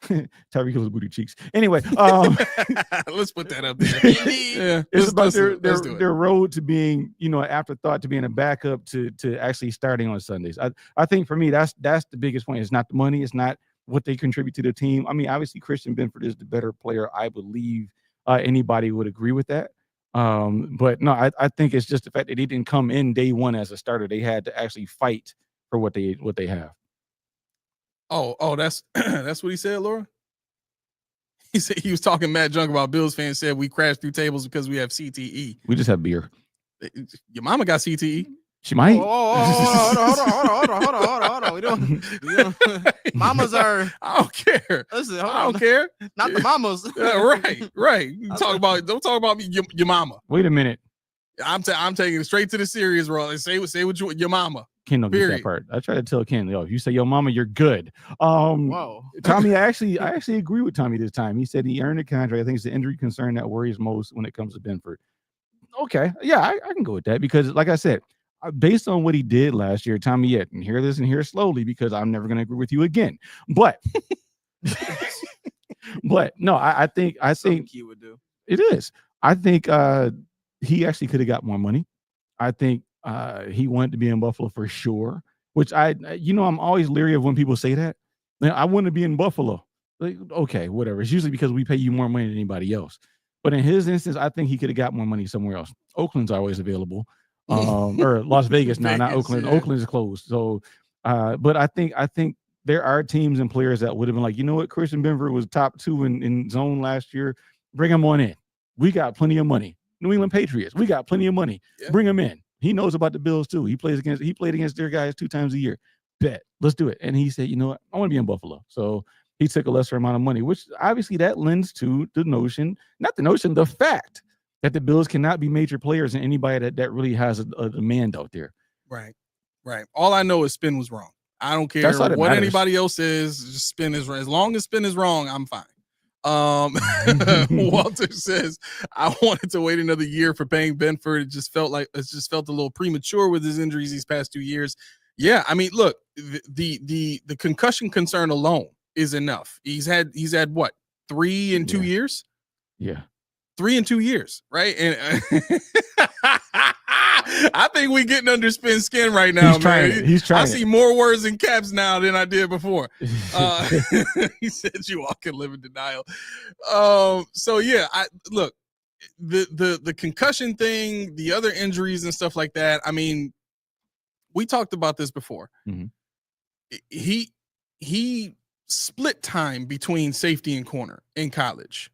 Tyreek Hill's booty cheeks. Anyway, let's put that up there. Yeah, it's about their road to being, an afterthought to being a backup to actually starting on Sundays. I think for me that's the biggest point. It's not the money. It's not what they contribute to the team. I mean, obviously Christian Benford is the better player. I believe anybody would agree with that. But no, I think it's just the fact that he didn't come in day one as a starter. They had to actually fight for what they have. Oh, that's that's what he said, Laura? He said he was talking mad junk about Bills fans said we crashed through tables because we have CTE. We just have beer. Your mama got CTE. She might. Hold on. We don't mamas are. I don't care. Listen, I don't care. Not the mamas. Right. Don't talk about me, your mama. Wait a minute. I'm taking it straight to the serious role and say what your mama. Ken don't get that part. I try to tell Ken, yo, if you say your mama, you're good. Whoa. Tommy, I actually agree with Tommy this time. He said he earned a contract. I think it's the injury concern that worries most when it comes to Benford. Okay. Yeah, I can go with that because, like I said, based on what he did last year, Tommy, yet, and hear this and hear it slowly because I'm never going to agree with you again. But, no, I think he would do. It is. I think he actually could have got more money. I think he wanted to be in Buffalo for sure, which I'm always leery of when people say that. I want to be in Buffalo. Like, okay, whatever. It's usually because we pay you more money than anybody else. But in his instance, I think he could have got more money somewhere else. Oakland's always available. Or Las Vegas now, not Oakland. Yeah. Oakland is closed. So, but I think there are teams and players that would have been like, you know what, Christian Benford was top 2 in zone last year. Bring him on in. We got plenty of money. New England Patriots, we got plenty of money. Yeah. Bring him in. He knows about the Bills too. He played against their guys 2 times a year. Bet. Let's do it. And he said, you know what, I want to be in Buffalo. So he took a lesser amount of money, which obviously that lends to the fact that the Bills cannot be major players and anybody that really has a demand out there. Right. All I know is Spin was wrong. I don't care what matters. Anybody else is. Spin is right. As long as Spin is wrong, I'm fine. Walter says, I wanted to wait another year for paying Benford. It just felt a little premature with his injuries these past 2 years. Yeah, I mean, look, the concussion concern alone is enough. He's had what, 3 in 2 years? Yeah. 3 in 2 years, right? And I think we're getting under Spin's skin right now, man. He's trying. I see more words in caps now than I did before. He said you all can live in denial. So yeah, look, the concussion thing, the other injuries and stuff like that. I mean, we talked about this before. Mm-hmm. He split time between safety and corner in college.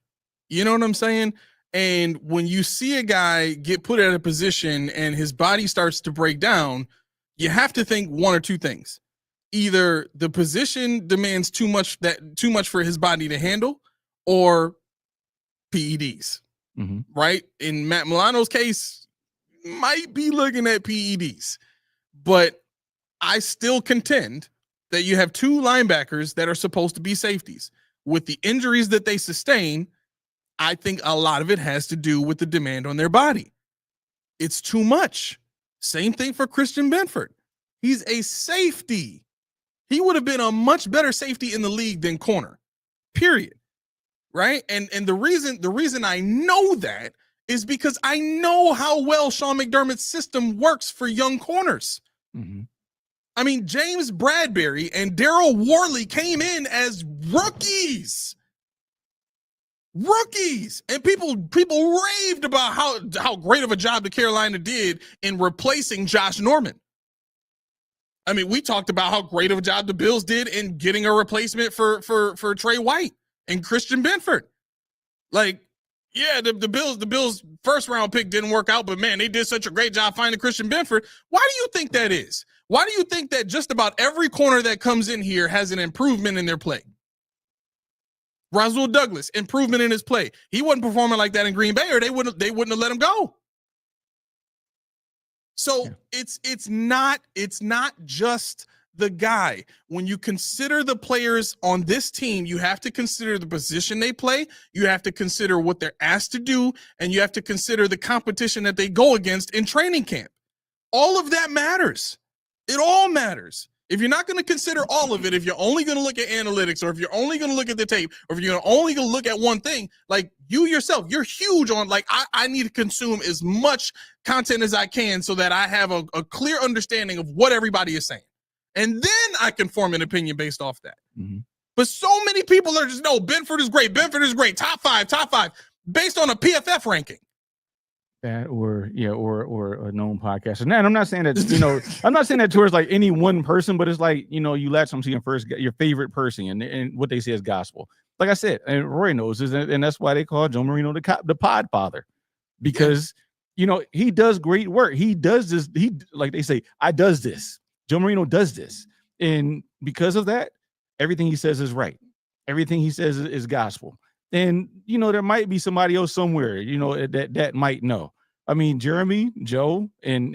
You know what I'm saying? And when you see a guy get put at a position and his body starts to break down, you have to think one or two things. Either the position demands too much for his body to handle, or PEDs, right? In Matt Milano's case, might be looking at PEDs. But I still contend that you have 2 linebackers that are supposed to be safeties. With the injuries that they sustain, I think a lot of it has to do with the demand on their body. It's too much. Same thing for Christian Benford. He's a safety. He would have been a much better safety in the league than corner, period. Right? And the reason I know that is because I know how well Sean McDermott's system works for young corners. Mm-hmm. I mean, James Bradbury and Daryl Worley came in as rookies, and people raved about how great of a job the Carolina did in replacing Josh Norman. I mean, we talked about how great of a job the Bills did in getting a replacement for Trey White and Christian Benford. Like, yeah, the Bills first round pick didn't work out, but man, they did such a great job finding Christian Benford. Why do you think that is? Why do you think that just about every corner that comes in here has an improvement in their play? Rasul Douglas, improvement in his play. He wasn't performing like that in Green Bay, or they wouldn't have let him go. So yeah. It's not just the guy. When you consider the players on this team, you have to consider the position they play. You have to consider what they're asked to do, and you have to consider the competition that they go against in training camp. All of that matters. It all matters. If you're not going to consider all of it, if you're only going to look at analytics, or if you're only going to look at the tape, or if you're only going to look at one thing, like you yourself, you're huge on, like, I need to consume as much content as I can so that I have a clear understanding of what everybody is saying. And then I can form an opinion based off that. Mm-hmm. But so many people are just, no, Benford is great. Top five, based on a PFF ranking. That or a known podcaster. And I'm not saying that, I'm not saying that towards like any one person, but it's like, you latch onto your favorite person and what they say is gospel. like I said, and Roy knows this, and that's why they call Joe Marino the pod father, because he does great work. He does this. He, like they say, I does this. Joe Marino does this, and because of that, everything he says is right. Everything he says is gospel. And there might be somebody else somewhere, that might know. I mean, Jeremy, Joe, and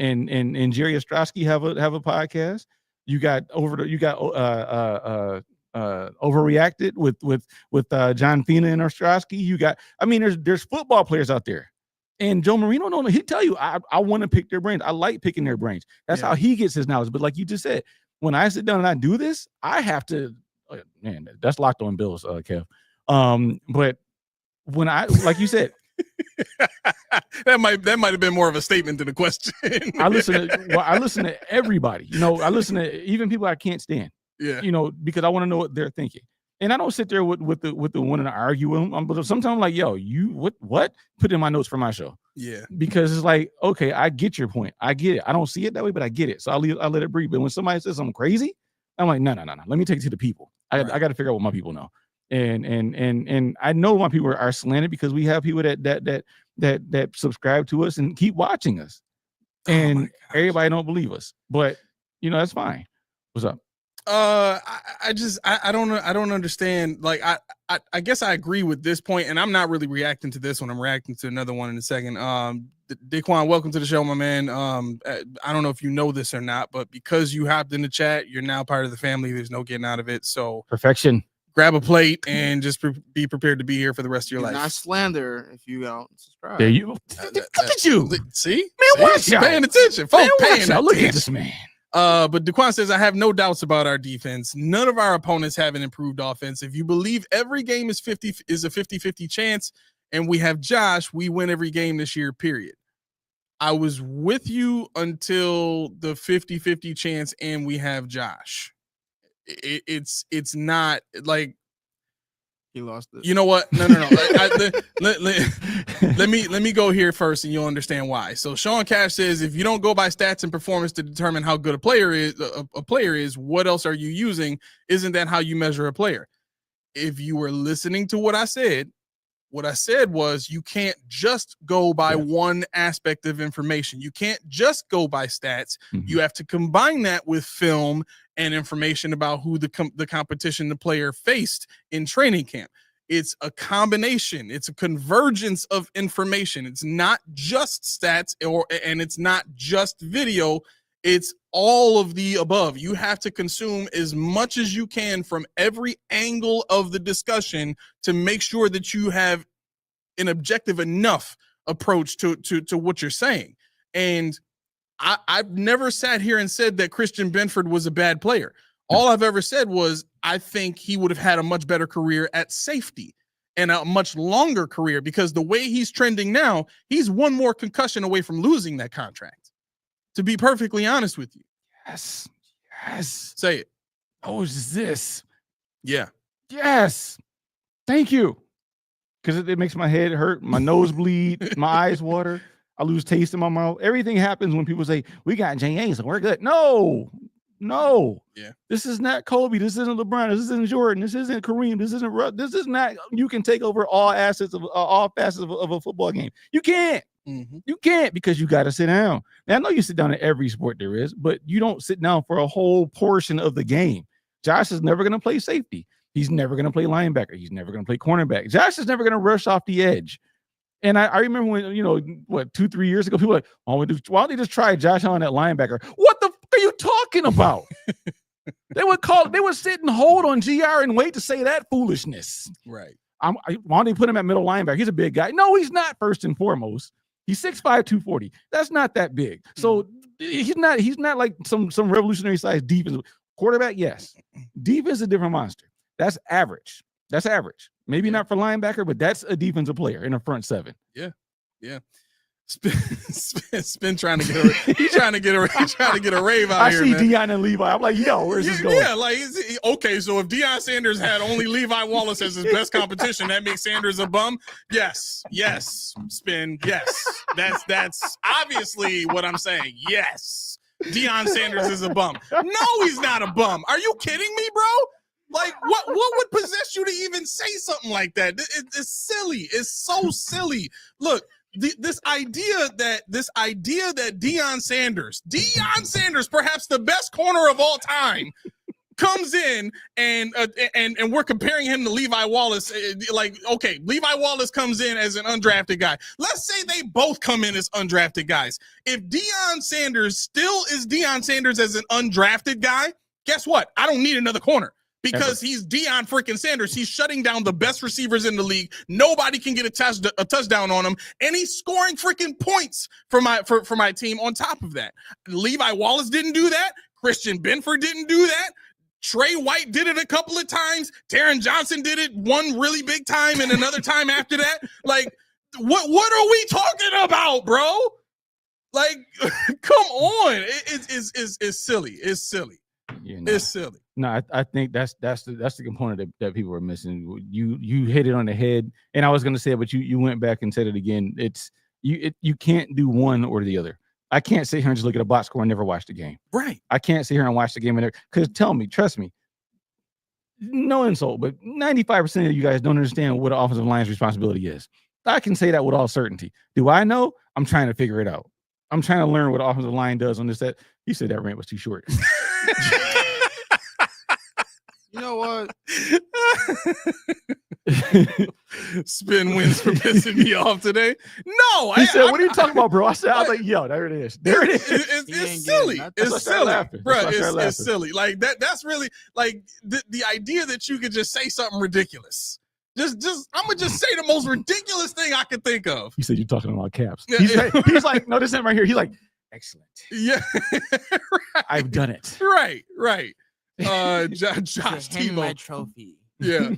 Jerry Ostrowski have a podcast. You got overreacted with John Fina and Ostrowski. There's football players out there, and Joe Marino, he'll tell you, I want to pick their brains. I like picking their brains. That's how he gets his knowledge. But like you just said, when I sit down and I do this, I have to. Man, that's locked on Bills, Kev. But when like you said, that might have been more of a statement than a question. I listen to everybody. I listen to even people I can't stand. Yeah. Because I want to know what they're thinking. And I don't sit there with the one and argue with them. But sometimes I'm like, yo, you what? Put in my notes for my show. Yeah. Because it's like, okay, I get your point. I get it. I don't see it that way, but I get it. So I let it breathe. But when somebody says something crazy, I'm like, no. Let me take it to the people. I got to figure out what my people know. And I know my people are slanted because we have people that subscribe to us and keep watching us, and everybody don't believe us, but that's fine. What's up? I don't understand. Like, I guess I agree with this point, and I'm not really reacting to this one. I'm reacting to another one in a second. Daquan, welcome to the show, my man. I don't know if you know this or not, but because you hopped in the chat, you're now part of the family. There's no getting out of it. So perfection. Grab a plate and just be prepared to be here for the rest of your life. Not slander if you don't subscribe. There you look at you. See? Man, watch out. Paying attention. Folks, paying attention. Look at this man. But Daquan says, I have no doubts about our defense. None of our opponents have an improved offense. If you believe every game is a 50-50 chance and we have Josh, we win every game this year, period. I was with you until the 50-50 chance and we have Josh. It's not like he lost it. You know what? No. Let me go here first, and you'll understand why. So Sean Cash says, if you don't go by stats and performance to determine how good a player is, what else are you using? Isn't that how you measure a player? If you were listening to what I said was you can't just go by one aspect of information. You can't just go by stats. Mm-hmm. You have to combine that with film and information about who the competition the player faced in training camp. It's a combination. It's a convergence of information. It's not just stats and it's not just video. It's all of the above. You have to consume as much as you can from every angle of the discussion to make sure that you have an objective enough approach to what you're saying. And I've never sat here and said that Christian Benford was a bad player. All I've ever said was I think he would have had a much better career at safety and a much longer career, because the way he's trending now, he's one more concussion away from losing that contract. To be perfectly honest with you. Yes. Say it. Oh, is this? Yeah. Yes. Thank you. Because it makes my head hurt, my nose bleed, my eyes water. I lose taste in my mouth. Everything happens when people say, we got JA, so we're good. No. Yeah. This is not Kobe. This isn't LeBron. This isn't Jordan. This isn't Kareem. This is not, you can take over all facets of a football game. You can't. Mm-hmm. You can't, because you got to sit down. Now, I know you sit down in every sport there is, but you don't sit down for a whole portion of the game. Josh is never going to play safety. He's never going to play linebacker. He's never going to play cornerback. Josh is never going to rush off the edge. And I remember when, 2-3 years ago, people were like, why don't they just try Josh Allen at linebacker? What the fuck are you talking about? They would sit and hold on GR and wait to say that foolishness. Right. Why don't they put him at middle linebacker? He's a big guy. No, he's not, first and foremost. He's 6'5", 240. That's not that big. So he's not like some revolutionary size defense. Quarterback, yes. Defense is a different monster. That's average. Maybe not for linebacker, but that's a defensive player in a front seven. Yeah. Spin trying to get a rave out here. I see Deion and Levi. I'm like, yo, where's this going? Yeah, like, okay, so if Deion Sanders had only Levi Wallace as his best competition, that makes Sanders a bum? Yes, Spin, yes. That's obviously what I'm saying. Yes, Deion Sanders is a bum. No, he's not a bum. Are you kidding me, bro? Like, what would possess you to even say something like that? It's silly. It's so silly. Look, this idea that Deion Sanders, perhaps the best corner of all time, comes in and we're comparing him to Levi Wallace. Like, okay, Levi Wallace comes in as an undrafted guy. Let's say they both come in as undrafted guys. If Deion Sanders still is Deion Sanders as an undrafted guy, guess what? I don't need another corner. Because he's Deion freaking Sanders. He's shutting down the best receivers in the league. Nobody can get a touchdown on him. And he's scoring freaking points for my team on top of that. Levi Wallace didn't do that. Christian Benford didn't do that. Trey White did it a couple of times. Taron Johnson did it one really big time and another time after that. Like, what are we talking about, bro? Like, come on. It's silly. It's silly. It's silly. No, I think that's the component that people are missing. You hit it on the head, and I was going to say it, but you went back and said it again. You can't do one or the other. I can't sit here and just look at a box score and never watch the game. Right. I can't sit here and watch the game because trust me, no insult, but 95% of you guys don't understand what an offensive line's responsibility is. I can say that with all certainty. Do I know? I'm trying to figure it out. I'm trying to learn what offensive line does on this. That you said that rant was too short. You know what? Spin wins for pissing me off today. No, he said, "What are you talking about, bro?" I was like, "Yo, there it is. There it is." It's silly. It's silly, bro. It's silly. Like that's really like the idea that you could just say something ridiculous. Just I'm gonna just say the most ridiculous thing I could think of. You said you're talking about caps. He's like, no, this ain't right here. He's like, excellent. Yeah, right. I've done it. Right. Josh T-Bone trophy. Yeah.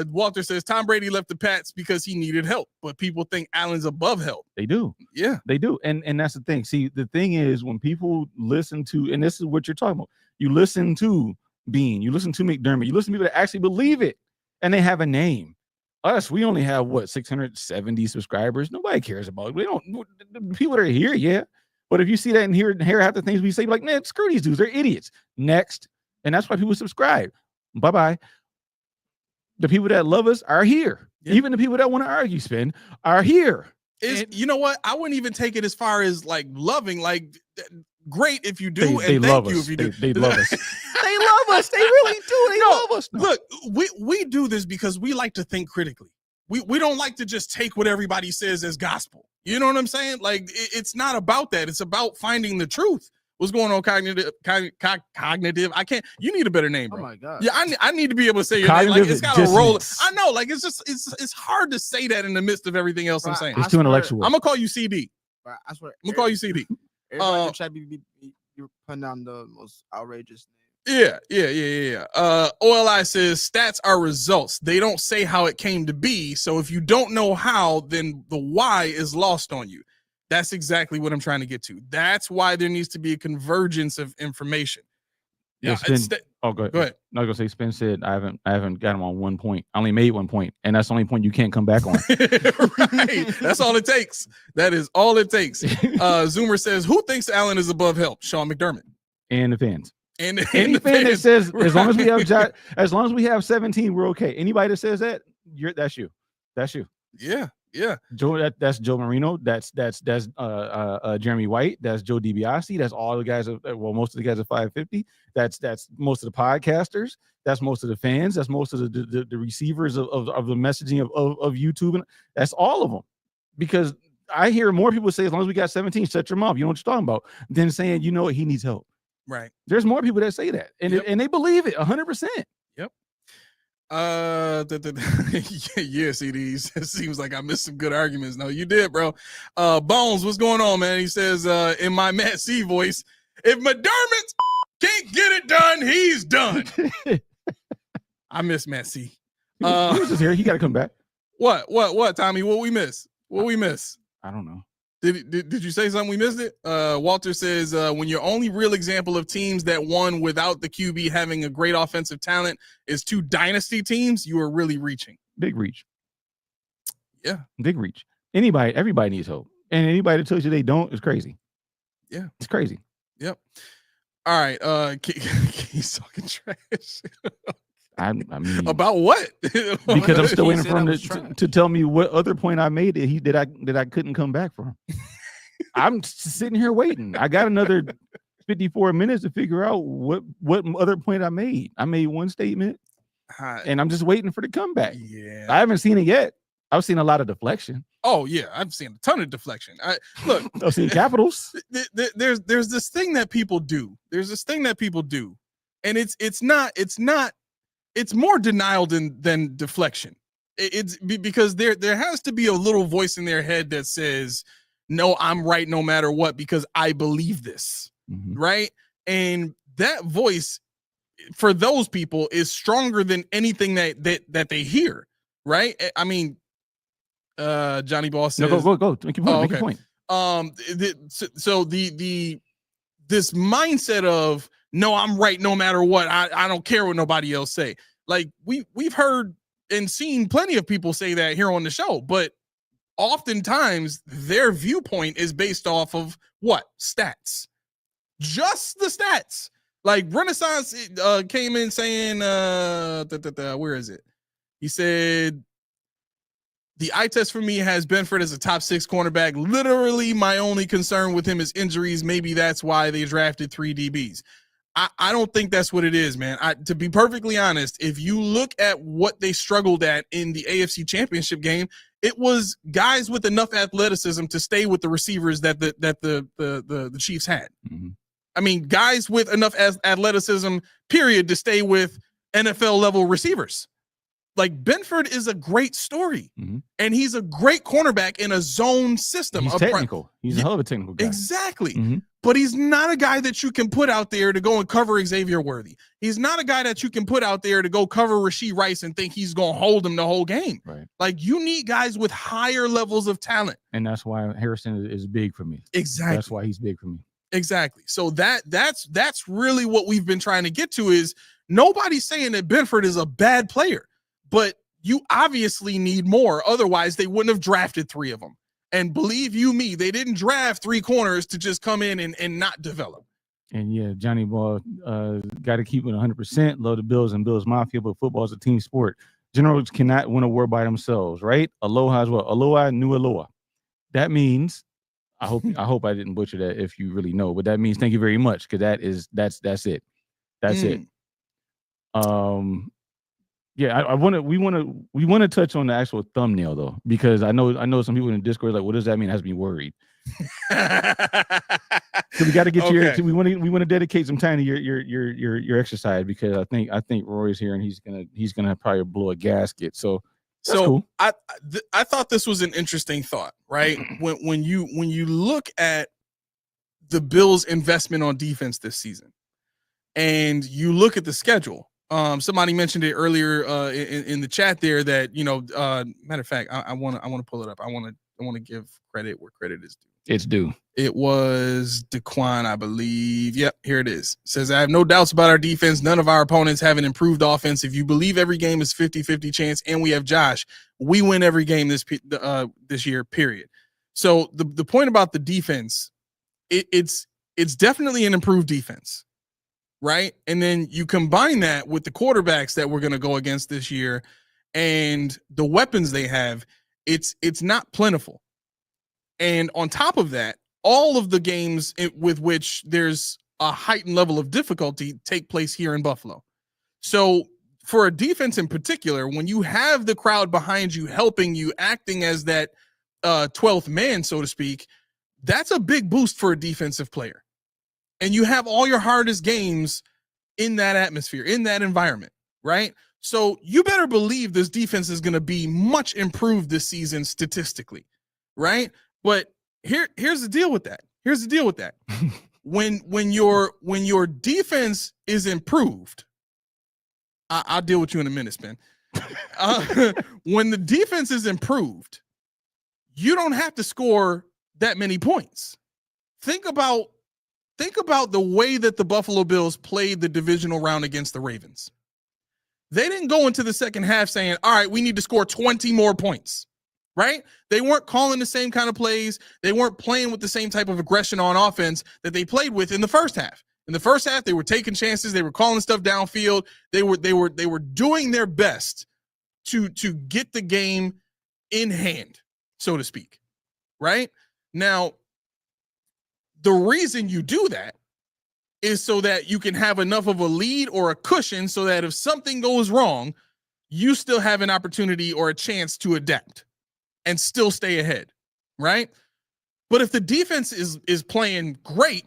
Walter says Tom Brady left the Pats because he needed help, but people think Allen's above help. They do. Yeah, they do. And that's the thing. See, the thing is when people listen to, and this is what you're talking about, you listen to Bean, you listen to McDermott, you listen to people that actually believe it, and they have a name. Us, we only have 670 subscribers. Nobody cares about it. We don't. The people that are here, yeah. But if you see that and hear half the things we say, like, man, screw these dudes, they're idiots. Next. And that's why people subscribe. Bye-bye. The people that love us are here. Yeah. Even the people that want to argue, Spin, are here. You know what? I wouldn't even take it as far as like loving. Like, great if you do, they and thank you if you do. They love us. They love us. They really do. They love us. No. Look, we do this because we like to think critically. We don't like to just take what everybody says as gospel. You know what I'm saying? Like, it's not about that. It's about finding the truth. What's going on, cognitive? I can't. You need a better name, bro. Oh my god. Yeah, I need to be able to say your name. Like, it's got to roll. I know. Like, it's hard to say that in the midst of everything else I'm saying. It's too intellectual. I'm gonna call you CD. I swear. I'm gonna call you CD. You're putting down the most outrageous name. Yeah. OLI says stats are results. They don't say how it came to be. So if you don't know how, then the why is lost on you. That's exactly what I'm trying to get to. That's why there needs to be a convergence of information. Yeah. Go ahead. No, I was gonna say Spin said I haven't got him on 1 point. I only made 1 point, and that's the only point you can't come back on. Right. That's all it takes. That is all it takes. Zoomer says, who thinks Allen is above help? Sean McDermott. And the fans. And the fan that says as long as we have 17, we're okay. Anybody that says that, that's you. That's you. Yeah. Joe, that's Joe Marino. That's Jeremy White. That's Joe DiBiase. That's all the guys. Most of the guys at 550. That's most of the podcasters. That's most of the fans. That's most of the receivers of the messaging of YouTube. And that's all of them. Because I hear more people say, as long as we got 17, shut your mouth. You know what you're talking about. Than saying, you know what, he needs help. Right. There's more people that say that, and and they believe it 100%. Yep. Yeah, CDs. It seems like I missed some good arguments. No, you did, bro. Bones, what's going on, man? He says, in my Matt C voice, if McDermott can't get it done, he's done. I miss Matt C. He was just here. He got to come back. What, Tommy? What we miss? I don't know. Did you say something? We missed it. Walter says, when your only real example of teams that won without the QB having a great offensive talent is 2 dynasty teams, you are really reaching. Big reach. Yeah. Big reach. Everybody needs hope. And anybody that tells you they don't is crazy. Yeah. It's crazy. Yep. All right. He's talking trash. I mean, about what? Because I'm still waiting said for I him was to tell me what other point I made that I couldn't come back from. I'm sitting here waiting. I got another 54 minutes to figure out what other point I made. I made one statement, and I'm just waiting for the comeback. Yeah, I haven't seen it yet. I've seen a lot of deflection. Oh yeah, I've seen a ton of deflection. I've seen capitals. There's this thing that people do. And it's more denial than deflection. It's because there has to be a little voice in their head that says, no, I'm right no matter what, because I believe this. Right. And that voice for those people is stronger than anything that they hear. Right. I mean, Johnny Ball says, no, go make your point. Oh, make your point. So this mindset of, no, I'm right no matter what. I don't care what nobody else say. Like we've heard and seen plenty of people say that here on the show, but oftentimes their viewpoint is based off of what? Stats. Just the stats. Like Renaissance came in saying, where is it? He said, the eye test for me has Benford as a top 6 cornerback. Literally, my only concern with him is injuries. Maybe that's why they drafted 3 DBs. I don't think that's what it is, man. To be perfectly honest, if you look at what they struggled at in the AFC Championship game, it was guys with enough athleticism to stay with the receivers that the Chiefs had. I mean, guys with enough athleticism, period, to stay with NFL level receivers. Like Benford is a great story, and he's a great cornerback in a zone system. He's technical. He's a hell of a technical guy. Exactly. But he's not a guy that you can put out there to go and cover Xavier Worthy. He's not a guy that you can put out there to go cover Rashee Rice and think he's going to hold him the whole game. Right. Like you need guys with higher levels of talent. And that's why Harrison is big for me. Exactly. That's why he's big for me. Exactly. So that's really what we've been trying to get to is nobody's saying that Benford is a bad player, but you obviously need more. Otherwise, they wouldn't have drafted 3 of them. And believe you me, they didn't draft 3 corners to just come in and not develop. And yeah, Johnny Ball got to keep it 100%. Love the Bills and Bills Mafia, but football is a team sport. Generals cannot win a war by themselves, right? Aloha as well. Aloha, nu aloha. That means, I hope I didn't butcher that if you really know, but that means thank you very much, because that's it. That's it. Yeah, we want to touch on the actual thumbnail though, because I know some people in the Discord are like, what does that mean? It has me worried. So we got to get we want to dedicate some time to your exercise, because I think Roy's here and he's gonna probably blow a gasket. So that's cool. I thought this was an interesting thought, right? when you look at the Bills' investment on defense this season, and you look at the schedule. Somebody mentioned it earlier in the chat there that, matter of fact, I want to pull it up. I want to give credit where credit is due. It's due. It was Daquan, I believe. Yep, here it is. It says, I have no doubts about our defense. None of our opponents have an improved offense. If you believe every game is 50-50 chance and we have Josh, we win every game this year, period. So the point about the defense, it's definitely an improved defense. Right. And then you combine that with the quarterbacks that we're going to go against this year and the weapons they have. It's not plentiful. And on top of that, all of the games with which there's a heightened level of difficulty take place here in Buffalo. So for a defense in particular, when you have the crowd behind you, helping you, acting as that 12th man, so to speak, that's a big boost for a defensive player. And you have all your hardest games in that atmosphere, in that environment, right? So you better believe this defense is going to be much improved this season statistically, right? But here's the deal with that. When your defense is improved, I'll deal with you in a minute, Spin. When the defense is improved, you don't have to score that many points. Think about the way that the Buffalo Bills played the divisional round against the Ravens. They didn't go into the second half saying, all right, we need to score 20 more points, right? They weren't calling the same kind of plays. They weren't playing with the same type of aggression on offense that they played with in the first half. In the first half, they were taking chances. They were calling stuff downfield. They were doing their best to get the game in hand, so to speak. Right? Now, the reason you do that is so that you can have enough of a lead or a cushion so that if something goes wrong, you still have an opportunity or a chance to adapt and still stay ahead, right? But if the defense is playing great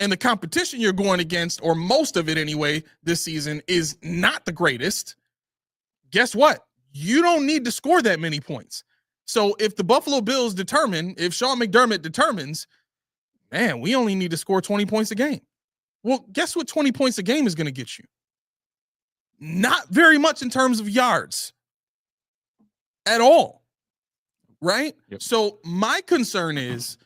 and the competition you're going against, or most of it anyway, this season is not the greatest, guess what? You don't need to score that many points. So if the Buffalo Bills if Sean McDermott determines, man, we only need to score 20 points a game. Well, guess what 20 points a game is going to get you? Not very much in terms of yards at all, right? Yep. So my concern is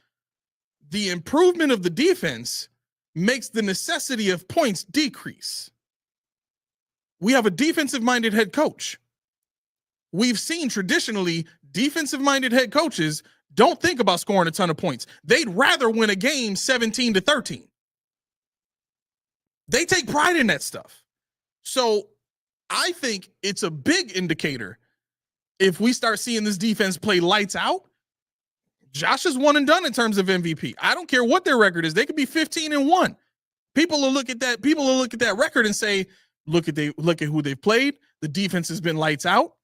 the improvement of the defense makes the necessity of points decrease. We have a defensive-minded head coach. We've seen traditionally defensive-minded head coaches don't think about scoring a ton of points. They'd rather win a game 17-13. They take pride in that stuff. So I think it's a big indicator if we start seeing this defense play lights out. Josh is one and done in terms of MVP. I don't care what their record is. They could be 15-1. People will look at that. People will look at that record and say, look at who they've played. The defense has been lights out.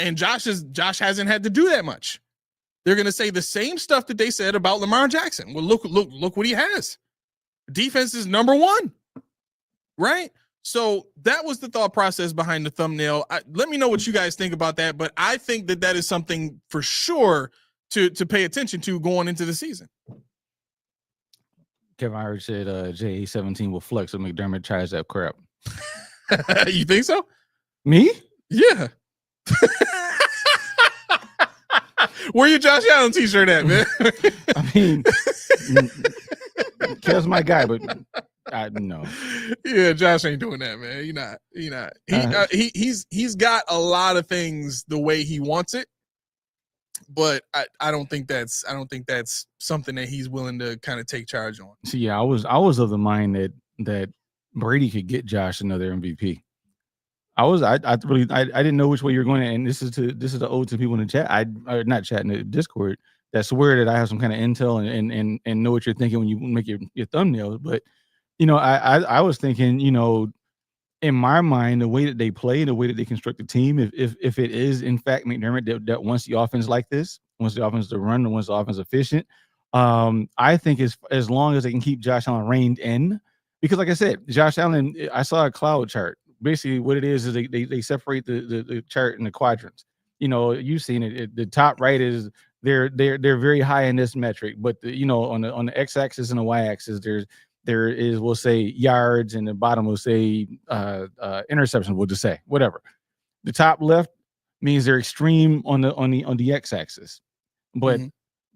And Josh hasn't had to do that much. They're going to say the same stuff that they said about Lamar Jackson. Well, look what he has. Defense is number one, right? So that was the thought process behind the thumbnail. Let me know what you guys think about that, but I think that is something for sure to pay attention to going into the season. Kevin Irish said JA17 will flex if McDermott tries that crap. You think so? Me? Yeah. Where your Josh Allen t-shirt at, man? I mean, Kev's my guy, but no. Yeah, Josh ain't doing that, man. You're not. He's got a lot of things the way he wants it, but I don't think that's something that he's willing to kind of take charge on. See, yeah, I was of the mind that Brady could get Josh another MVP. I didn't know which way you're going, and this is the ode to people in the chat. Not chat, in the Discord, that swear that I have some kind of intel and know what you're thinking when you make your thumbnails. But I was thinking, in my mind, the way that they play, the way that they construct the team, if it is in fact McDermott that wants the offense like this, wants the offense to run, and wants the offense efficient, I think as long as they can keep Josh Allen reined in, because like I said, Josh Allen, I saw a cloud chart. Basically, what it is they separate the chart in the quadrants. You've seen it. The top right is they're very high in this metric, but on the x-axis and the y-axis there is, we'll say, yards, and the bottom will say interceptions. We'll just say whatever. The top left means they're extreme on the x-axis, but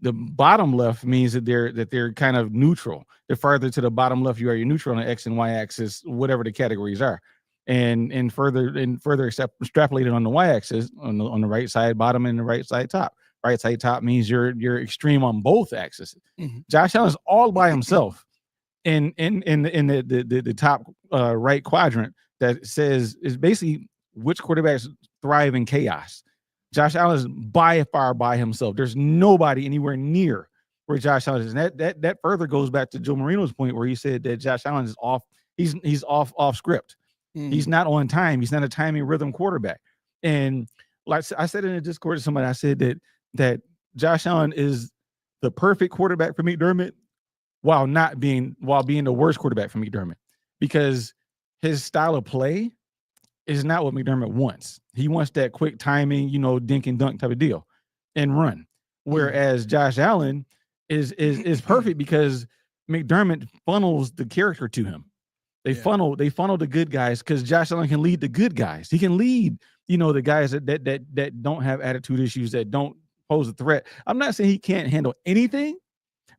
the bottom left means that they're kind of neutral. The farther to the bottom left you are, you're neutral on the x and y-axis, whatever the categories are. And further extrapolated on the y-axis, on the right side bottom and the right side top. Right side top means you're extreme on both axes. Mm-hmm. Josh Allen is all by himself in the top right quadrant that says is basically which quarterbacks thrive in chaos. Josh Allen is by far by himself. There's nobody anywhere near where Josh Allen is. And that further goes back to Joe Marino's point where he said that Josh Allen is off. He's off script. He's not on time. He's not a timing rhythm quarterback. And like I said in the Discord to somebody, I said that Josh Allen is the perfect quarterback for McDermott while being the worst quarterback for McDermott, because his style of play is not what McDermott wants. He wants that quick timing, dink and dunk type of deal and run. Whereas Josh Allen is perfect because McDermott funnels the character to him. They funnel the good guys because Josh Allen can lead the good guys. He can lead, the guys that don't have attitude issues, that don't pose a threat. I'm not saying he can't handle anything,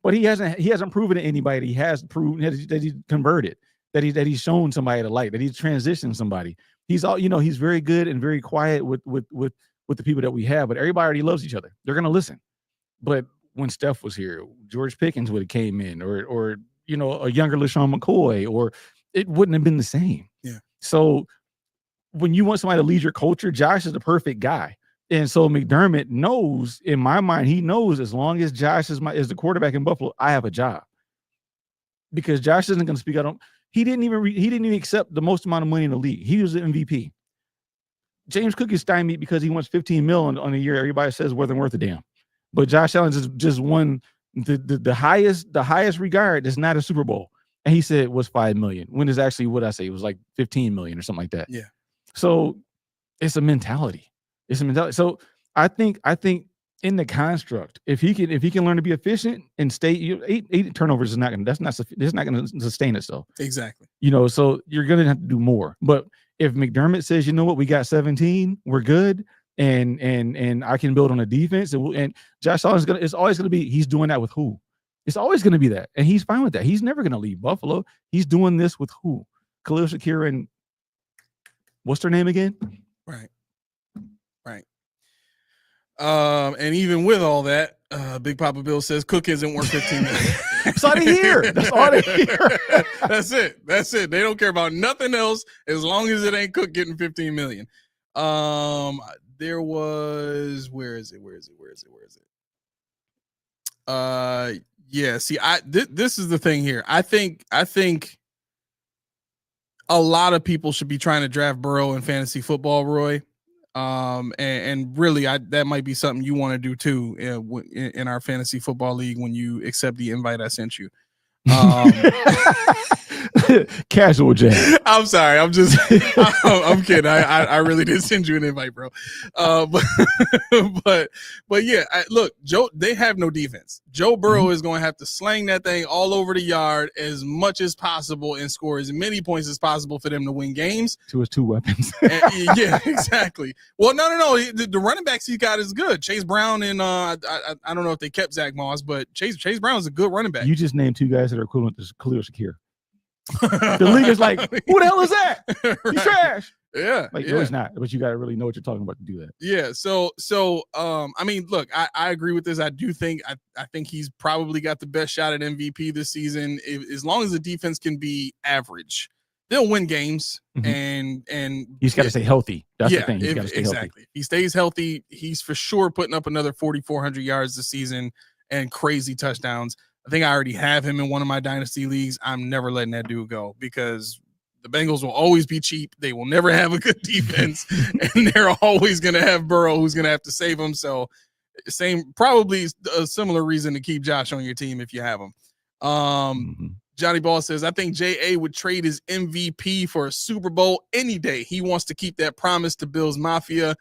but he hasn't proven to anybody. He has proven that he's converted, that he's shown somebody the light, that he's transitioned somebody. He's he's very good and very quiet with the people that we have, but everybody already loves each other. They're gonna listen. But when Steph was here, George Pickens would have came in, or a younger LaShawn McCoy, or it wouldn't have been the same. Yeah. So when you want somebody to lead your culture, Josh is the perfect guy. And so McDermott knows, in my mind, he knows as long as Josh is the quarterback in Buffalo, I have a job. Because Josh isn't going to speak out on. He didn't even accept the most amount of money in the league. He was the MVP. James Cook is stymied because he wants $15 million on a year. Everybody says wasn't worth a damn. But Josh Allen just won the highest regard. It's not a Super Bowl. And he said it was $5 million. When is actually what I say? It was like $15 million or something like that. Yeah. So it's a mentality. So I think in the construct, if he can learn to be efficient and stay, eight turnovers is not going to sustain itself. Exactly. So you're going to have to do more. But if McDermott says, you know what, we got 17, we're good, and I can build on a defense, and Josh Allen it's always going to be, he's doing that with who? It's always going to be that, and he's fine with that. He's never going to leave Buffalo. He's doing this with who? Khalil Shakir and what's their name again? Right. And even with all that, Big Papa Bill says Cook isn't worth 15 million. That's all they hear. That's all they hear. That's it. They don't care about nothing else as long as it ain't Cook getting 15 million. There was, where is it? Yeah, see, this is the thing here. I think a lot of people should be trying to draft Burrow in fantasy football, Roy. And really, that might be something you want to do too in our fantasy football league when you accept the invite I sent you. Casual jam. I'm sorry. I'm kidding. I really did send you an invite, bro. But yeah, look, Joe, they have no defense. Joe Burrow is going to have to slang that thing all over the yard as much as possible and score as many points as possible for them to win games. To his two weapons. Yeah, exactly. Well, no. The running backs he got is good. Chase Brown and I don't know if they kept Zach Moss, but Chase Brown is a good running back. You just named two guys that are equivalent to Khalil Shakir. The league is like, who the hell is that? He's trash. Yeah. No, he's not. But you got to really know what you're talking about to do that. Yeah. So I mean, look, I agree with this. I do think I think he's probably got the best shot at MVP this season. As long as the defense can be average, they'll win games. And he's got to stay healthy. That's the thing. He's got to stay exactly. healthy. If he stays healthy, he's for sure putting up another 4,400 yards this season and crazy touchdowns. I think I already have him in one of my dynasty leagues. I'm never letting that dude go because the Bengals will always be cheap. They will never have a good defense, and they're always going to have Burrow who's going to have to save them. So probably a similar reason to keep Josh on your team if you have him. Johnny Ball says, I think JA would trade his MVP for a Super Bowl any day. He wants to keep that promise to Bills Mafia.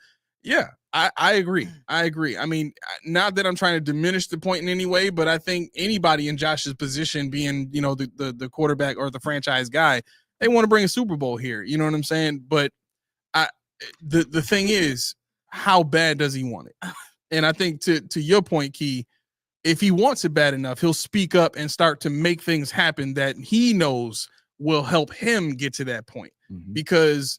Yeah, I agree. I mean, not that I'm trying to diminish the point in any way, but I think anybody in Josh's position being, the quarterback or the franchise guy, they want to bring a Super Bowl here. You know what I'm saying? But the thing is, how bad does he want it? And I think to your point, Key, if he wants it bad enough, he'll speak up and start to make things happen that he knows will help him get to that point. Because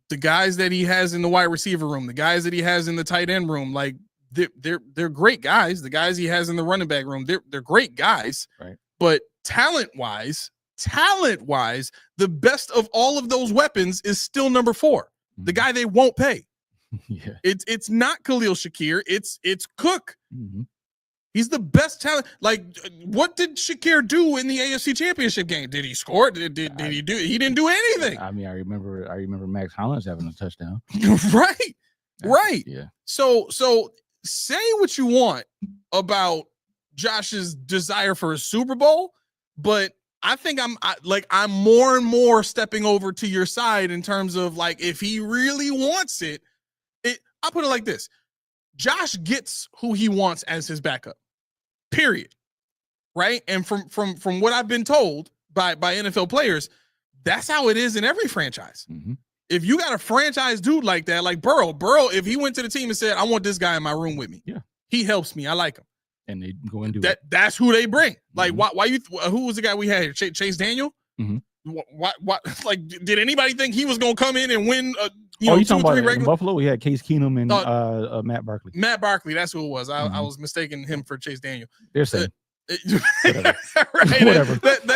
the guys that he has in the wide receiver room, the guys that he has in the tight end room, like they're great guys. The guys he has in the running back room, they're great guys. Right. But talent wise, the best of all of those weapons is still number 4, the guy they won't pay. Yeah. It's not Khalil Shakir. It's Cook. He's the best talent. Like, what did Shakir do in the AFC Championship game? Did he score? Did he do? He didn't do anything. I mean, I remember Max Hollins having a touchdown. Right. Yeah. So say what you want about Josh's desire for a Super Bowl, but I think I'm more and more stepping over to your side in terms of, like, if he really wants it. I'll put it like this: Josh gets who he wants as his backup. Period. Right? And from what I've been told by NFL players, that's how it is in every franchise. If you got a franchise dude like that, like Burrow, if he went to the team and said, I want this guy in my room with me. Yeah. He helps me. I like him. And they go and do that. That's who they bring. Like, who was the guy we had? Chase Daniel? What? Like, did anybody think he was going to come in and win you talking about in Buffalo? We had Case Keenum and Matt Barkley. Matt Barkley, that's who it was. I was mistaking him for Chase Daniel. They're saying Right. Whatever.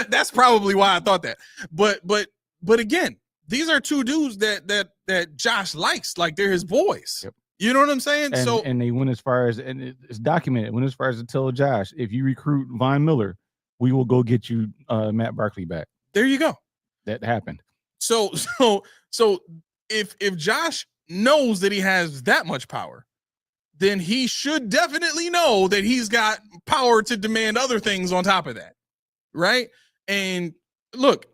That's probably why I thought that. But again, these are two dudes that Josh likes. Like, they're his boys. Yep. You know what I'm saying? And they went as far as, and it's documented, went as far as to tell Josh, if you recruit Von Miller, we will go get you Matt Barkley back. There you go. That happened. So if Josh knows that he has that much power, then he should definitely know that he's got power to demand other things on top of that, right? And look,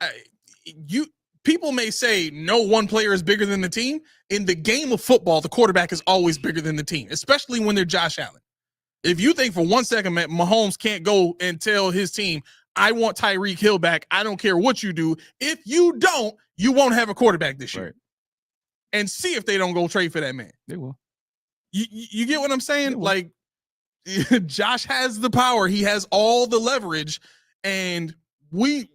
people may say no one player is bigger than the team. In the game of football, the quarterback is always bigger than the team, especially when they're Josh Allen. If you think for 1 second Mahomes can't go and tell his team, I want Tyreek Hill back, I don't care what you do. If you don't, you won't have a quarterback this year. Right. And see if they don't go trade for that man. They will. You get what I'm saying? Like, Josh has the power. He has all the leverage. And we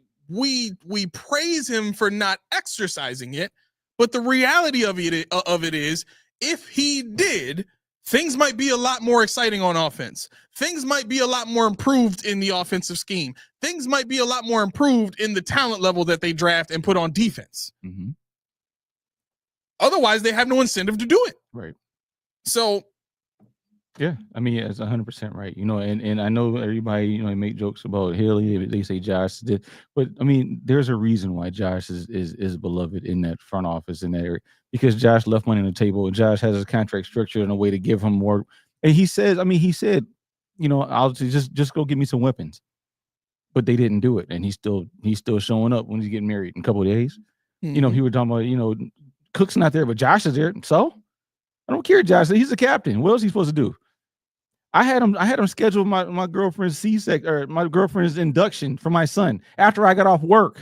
praise him for not exercising it. But the reality of it is, if he did, things might be a lot more exciting on offense. Things might be a lot more improved in the offensive scheme. Things might be a lot more improved in the talent level that they draft and put on defense. Mm-hmm. Otherwise, they have no incentive to do it. Right. So, yeah, I mean, it's 100% right. You know, and I know everybody, you know, make jokes about Haley. They say Josh did, but I mean, there's a reason why Josh is beloved in that front office in that area, because Josh left money on the table, and Josh has his contract structured in a way to give him more. And he said, you know, I'll just go get me some weapons, but they didn't do it, and he's still showing up when he's getting married in a couple of days. Mm-hmm. You know, he was talking about, you know, Cook's not there, but Josh is there, so I don't care. Josh, he's the captain. What else is he supposed to do? I had him schedule my girlfriend's my girlfriend's induction for my son after I got off work.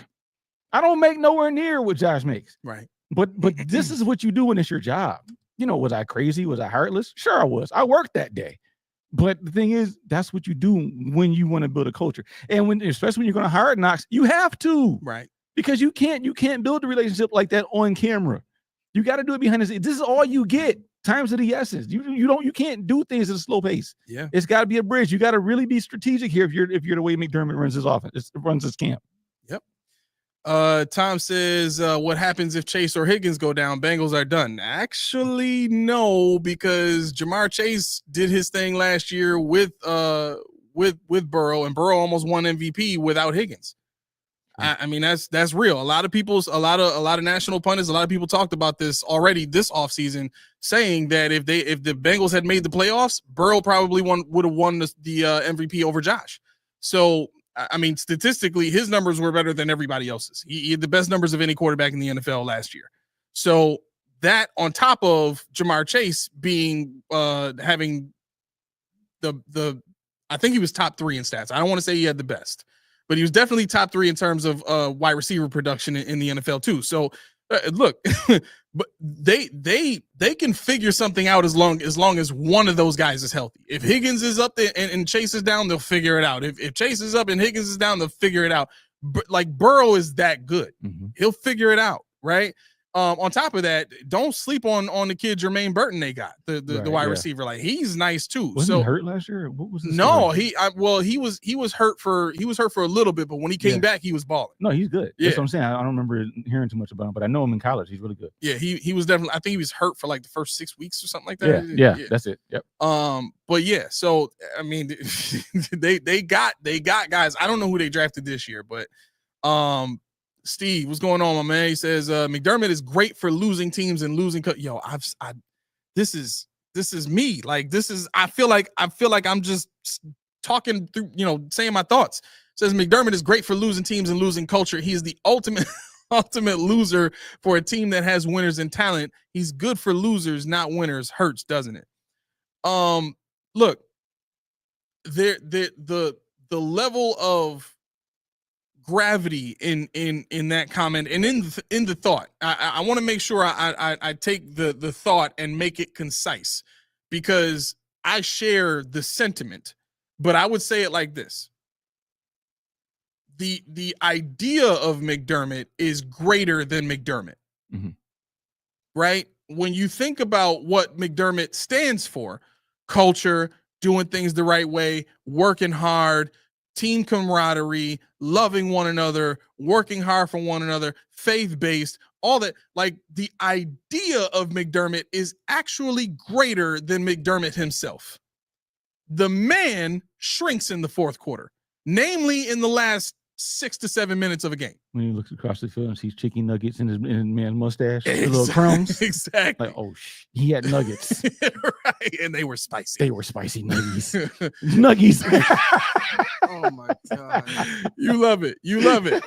I don't make nowhere near what Josh makes. Right. But this is what you do when it's your job. You know, was I crazy? Was I heartless? Sure I was. I worked that day. But the thing is, that's what you do when you want to build a culture. And especially when you're going to Hard Knocks, you have to. Right. Because you can't build a relationship like that on camera. You got to do it behind the scenes. This is all you get. Times of the essence. You can't do things at a slow pace. Yeah, it's got to be a bridge. You got to really be strategic here if you're the way McDermott runs his offense, runs his camp. Yep. Tom says, what happens if Chase or Higgins go down? Bengals are done. Actually, no, because Jamar Chase did his thing last year with Burrow, and Burrow almost won MVP without Higgins. I mean, that's real. A lot of national pundits, a lot of people talked about this already this offseason, saying that if the Bengals had made the playoffs, Burrow probably would have won the MVP over Josh. So, I mean, statistically, his numbers were better than everybody else's. He had the best numbers of any quarterback in the NFL last year. So that, on top of Jamar Chase being having the I think he was top 3 in stats. I don't want to say he had the best, but he was definitely top 3 in terms of wide receiver production in the NFL too. So look, but they can figure something out as long as one of those guys is healthy. If Higgins is up there and Chase is down, they'll figure it out. If Chase is up and Higgins is down, they'll figure it out. Like, Burrow is that good. Mm-hmm. He'll figure it out, right? On top of that, don't sleep on the kid Jermaine Burton they got, the wide receiver. Like, he's nice too. Wasn't he hurt last year? What was his no, story? he was hurt for a little bit, but when he came back, he was balling. No, he's good. Yeah. That's what I'm saying. I don't remember hearing too much about him, but I know him in college. He's really good. Yeah, he was definitely, I think he was hurt for like the first 6 weeks or something like that. Yeah, that's it. Yep. But yeah, so I mean, they got guys. I don't know who they drafted this year, but Steve, what's going on, my man? He says McDermott is great for losing teams and losing. Yo, this is me. Like, I feel like I'm just talking through, saying my thoughts. Says McDermott is great for losing teams and losing culture. He's the ultimate loser for a team that has winners and talent. He's good for losers, not winners. Hurts, doesn't it? Look, the level of gravity in that comment and in the thought, I want to make sure I take the thought and make it concise, because I share the sentiment, but I would say it like this: the idea of McDermott is greater than McDermott. Mm-hmm. Right? When you think about what McDermott stands for, culture, doing things the right way, working hard, team camaraderie, loving one another, working hard for one another, faith-based, all that. Like, the idea of McDermott is actually greater than McDermott himself. The man shrinks in the fourth quarter, namely in the last 6 to 7 minutes of a game. When he looks across the field and sees chicken nuggets in his man's mustache, the little crumbs. Exactly. Like, oh, he had nuggets. Right. And they were spicy. They were spicy nuggies. Nuggies. Oh my God. You love it. You love it.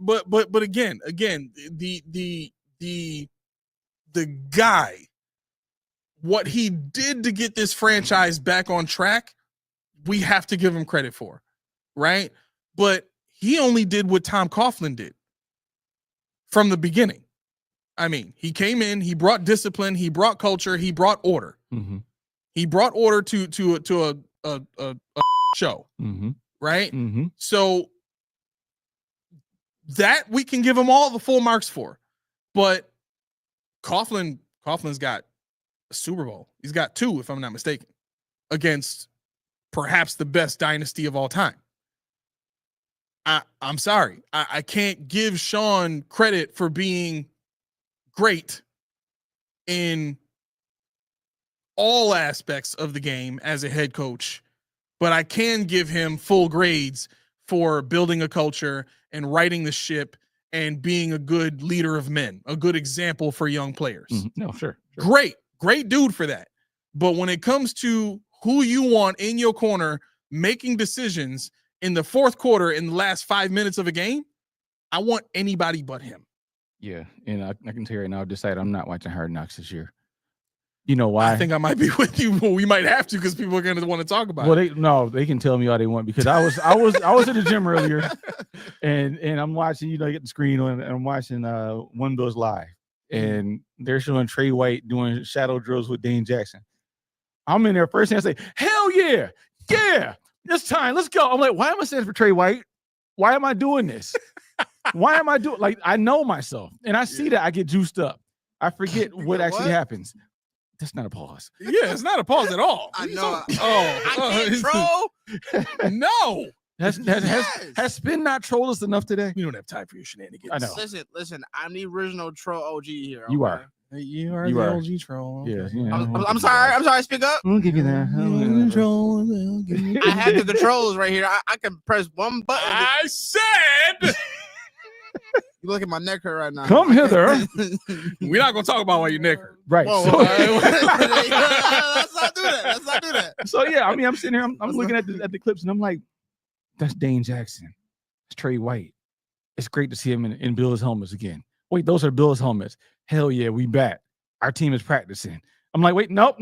But again, the guy, what he did to get this franchise back on track, we have to give him credit for, right? But he only did what Tom Coughlin did from the beginning. I mean, he came in, he brought discipline, he brought culture, he brought order. Mm-hmm. He brought order to a show, mm-hmm. right? Mm-hmm. So that we can give him all the full marks for. But Coughlin's got a Super Bowl. He's got 2, if I'm not mistaken, against perhaps the best dynasty of all time. I'm sorry. I can't give Sean credit for being great in all aspects of the game as a head coach, but I can give him full grades for building a culture and righting the ship and being a good leader of men, a good example for young players. Mm-hmm. No, sure. Great dude for that. But when it comes to who you want in your corner making decisions in the fourth quarter, in the last 5 minutes of a game, I want anybody but him. Yeah, and I can tell you right now, I've decided I'm not watching Hard Knocks this year. You know why? I think I might be with you. Well, we might have to because people are going to want to talk about it. They can tell me all they want because I was at the gym earlier, and I'm watching. You know, I get the screen on, and I'm watching One Bills live, and they're showing Trey White doing shadow drills with Dane Jackson. I'm in there first, and I say, "Hell yeah, yeah, it's time, let's go." I'm like, "Why am I standing for Trey White? Why am I doing this? Why am I doing like I know myself, and I see that I get juiced up. I forget what actually happens." That's not a pause. Yeah, it's not a pause at all. I know. I can't troll. No. Has Spin not trolled us enough today? We don't have time for your shenanigans. I know. Listen. I'm the original troll OG here. You are. You are the OG troll. Yeah. I'm sorry. Speak up. We'll give you that. I have the controls right here. I can press one button. I said. You look at my neck hurt right now. Come hither. We're not gonna talk about why your neck hurt. Right. Whoa, so, let's not do that. So yeah, I mean, I'm sitting here, I'm looking at the clips, and I'm like, that's Dane Jackson. It's Trey White. It's great to see him in Bills helmets again. Wait, those are Bills helmets. Hell yeah, we back. Our team is practicing. I'm like, wait, nope.